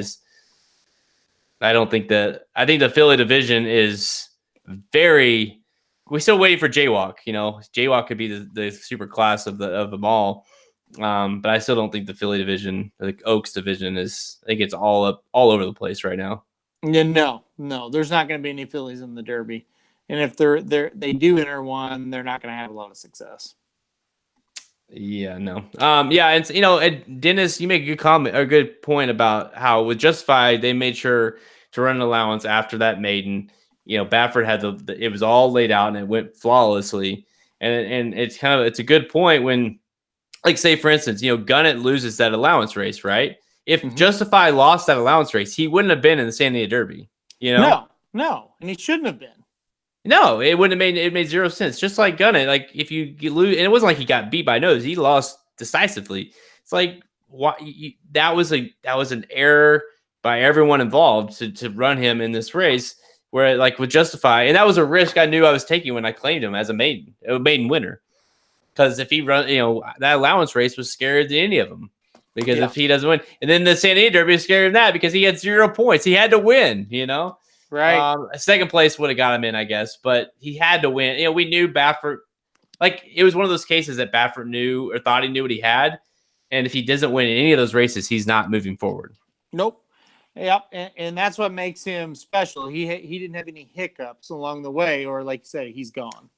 don't think that. I think the filly division is very. We're still waiting for Jaywalk. Jaywalk could be the super class of them all. But I still don't think the filly division, the Oaks division, is. I think it's all over the place right now. Yeah, no. There's not going to be any fillies in the Derby, and if they do enter one, they're not going to have a lot of success. Yeah, no. Yeah, and Dennis, you make a good comment or a good point about how with Justify they made sure to run an allowance after that maiden. Baffert had it was all laid out and it went flawlessly. And it's a good point when, like, say for instance, Gunnett loses that allowance race, right? If Justify lost that allowance race, he wouldn't have been in the San Diego Derby. No, and he shouldn't have been. No, it wouldn't have made zero sense. Just like Gunnett, like if you lose, and it wasn't like he got beat by nose; he lost decisively. It's like that was an error by everyone involved to run him in this race. Where like with Justify, and that was a risk I knew I was taking when I claimed him as a maiden winner. Because if he run, that allowance race was scarier than any of them. Because if he doesn't win, and then the San Diego Derby is scarier than that because he had 0 points. He had to win. Right. Second place would have got him in, I guess, but he had to win. We knew Baffert, like it was one of those cases that Baffert knew or thought he knew what he had. And if he doesn't win in any of those races, he's not moving forward. Nope. Yep. And that's what makes him special. He didn't have any hiccups along the way, or like you said, he's gone.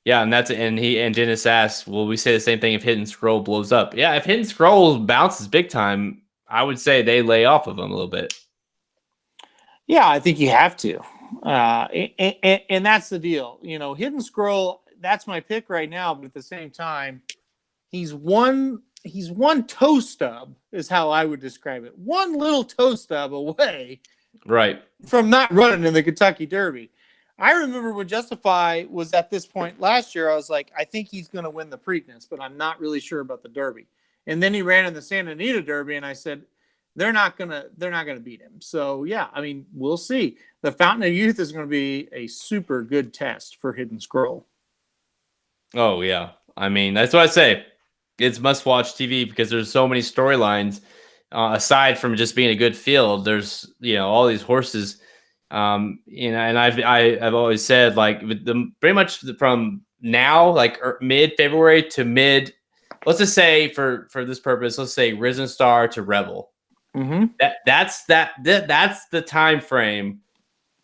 Yeah, and Dennis asked, will we say the same thing if Hidden Scroll blows up? Yeah, if Hidden Scroll bounces big time, I would say they lay off of him a little bit. Yeah, I think you have to. And that's the deal. Hidden Scroll, that's my pick right now, but at the same time, he's one toe stub is how I would describe it. One little toe stub away right from not running in the Kentucky Derby. I remember when Justify was at this point last year, I was like, I think he's going to win the Preakness, but I'm not really sure about the Derby. And then he ran in the Santa Anita Derby, and I said, they're not gonna beat him. So yeah, I mean, we'll see. The Fountain of Youth is going to be a super good test for Hidden Scroll. Oh yeah, I mean that's what I say. It's must-watch TV because there's so many storylines. Aside from just being a good field, there's all these horses. And I've always said like pretty much from now, like mid-February to let's just say for this purpose, let's say Risen Star to Rebel. Mm-hmm. That's the time frame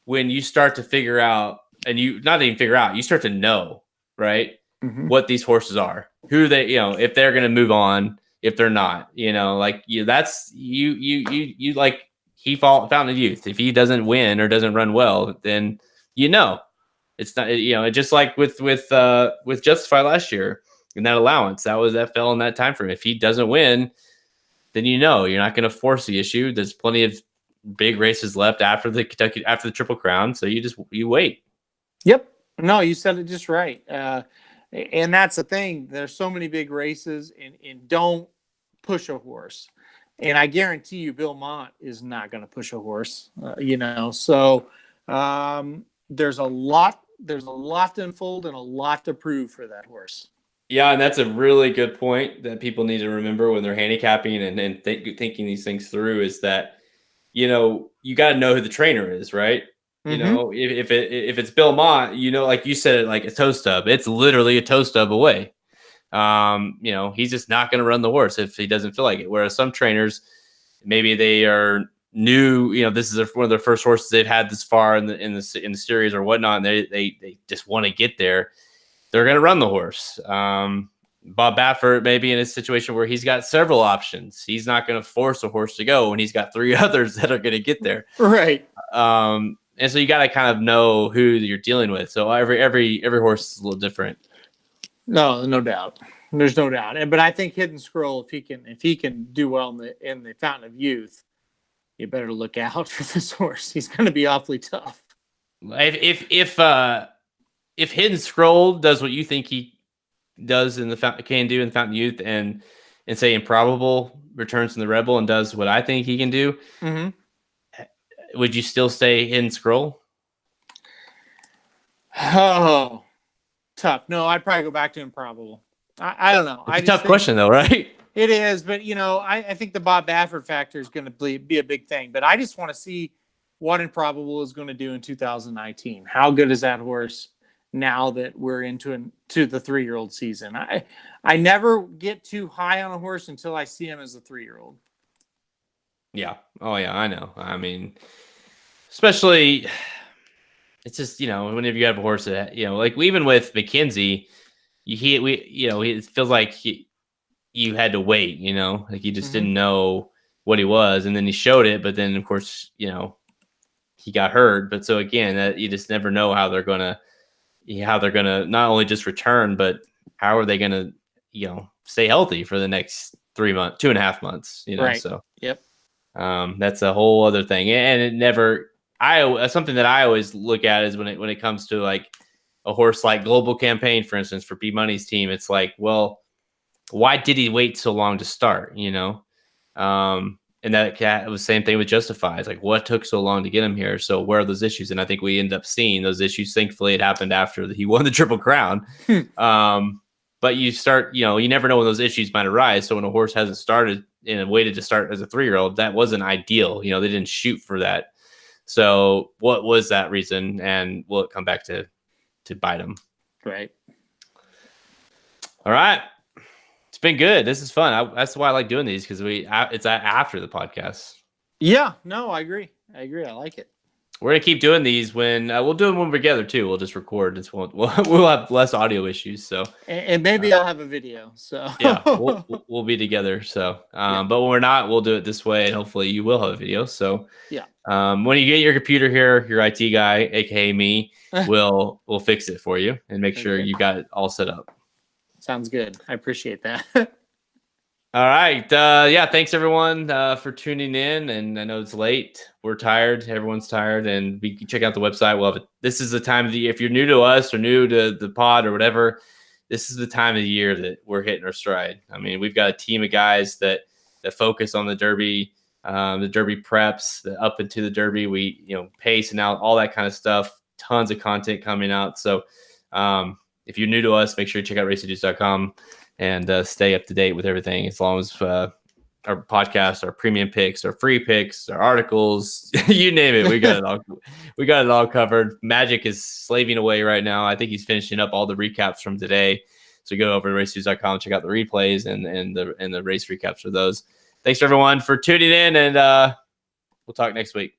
when you start to figure out, and you not even figure out, you start to know, right? Mm-hmm. What these horses are, who they, if they're going to move on, if they're not, that's you like Fountain of Youth. If he doesn't win or doesn't run well, then it's not, just like with Justify last year in that allowance, that fell in that time frame. If he doesn't win, then you're not going to force the issue. There's plenty of big races left after the Triple Crown, so you wait. Yep. No, you said it just right. And that's the thing. There's so many big races, and don't push a horse. And I guarantee you, Bill Mott is not going to push a horse. So there's a lot to unfold and a lot to prove for that horse. Yeah, and that's a really good point that people need to remember when they're handicapping and thinking these things through is that, you got to know who the trainer is, right? Mm-hmm. If it's Bill Mott, like you said, like a toe stub, it's literally a toe stub away. He's just not going to run the horse if he doesn't feel like it. Whereas some trainers, maybe they are new, this is one of their first horses they've had this far in the series or whatnot, and they just want to get there. They're going to run the horse. Bob Baffert maybe in a situation where he's got several options. He's not going to force a horse to go when he's got three others that are going to get there. Right. And so you got to kind of know who you're dealing with. So every horse is a little different. No doubt. There's no doubt. But I think Hidden Scroll, if he can do well in the Fountain of Youth, you better look out for this horse. He's going to be awfully tough. If Hidden Scroll does what you think he does in the Fountain of Youth, and say Improbable returns from the Rebel and does what I think he can do, would you still say Hidden Scroll? Oh, tough. No, I'd probably go back to Improbable. I don't know. It's a tough question, though, right? It is, but I think the Bob Baffert factor is going to be a big thing. But I just want to see what Improbable is going to do in 2019. How good is that horse now that we're into the 3-year-old season? I never get too high on a horse until I see him as a 3-year-old. Yeah. Oh yeah, I know. I mean, especially it's just, whenever you have a horse that, like even with McKenzie, it feels like you had to wait, like you just didn't know what he was, and then he showed it, but then of course, he got hurt. But so again, that you just never know how they're gonna not only just return, but how are they gonna, stay healthy for the next 3 months, 2.5 months, Right. So Yep. that's a whole other thing, and it never. Something that I always look at is when it comes to like a horse like Global Campaign, for instance, for B Money's team, it's like, well, why did he wait so long to start? And that it was the same thing with Justify. It's like, what took so long to get him here? So where are those issues? And I think we end up seeing those issues. Thankfully, it happened after he won the Triple Crown. But you start, you never know when those issues might arise. So when a horse hasn't started and waited to start as a 3-year-old, that wasn't ideal. They didn't shoot for that. So what was that reason? And will it come back to bite him? Right. All right. It's been good. This is fun. That's why I like doing these, because it's after the podcast. Yeah, no, I agree. I like it. We're gonna keep doing these when we'll do them when we're together too. We'll just record. We'll have less audio issues. So and maybe I'll have a video. So yeah, we'll be together. So but when we're not, we'll do it this way, and hopefully you will have a video. So yeah. When you get your computer here, your IT guy, aka me, will fix it for you and make sure you got it all set up. Sounds good. I appreciate that. All right. Yeah. Thanks everyone for tuning in. And I know it's late. We're tired. Everyone's tired. And we can check out the website. We'll have it. This is the time of the year. If you're new to us or new to the pod or whatever, this is the time of the year that we're hitting our stride. I mean, we've got a team of guys that focus on the Derby preps, the up into the Derby. We, pace and out, all that kind of stuff. Tons of content coming out. So if you're new to us, make sure you check out raceaduce.com and stay up to date with everything, as long as our podcast, our premium picks, our free picks, our articles, you name it. We got it all. We got it all covered. Magic is slaving away right now. I think he's finishing up all the recaps from today. So go over to raceaduce.com, check out the replays and the race recaps for those. Thanks everyone for tuning in, and we'll talk next week.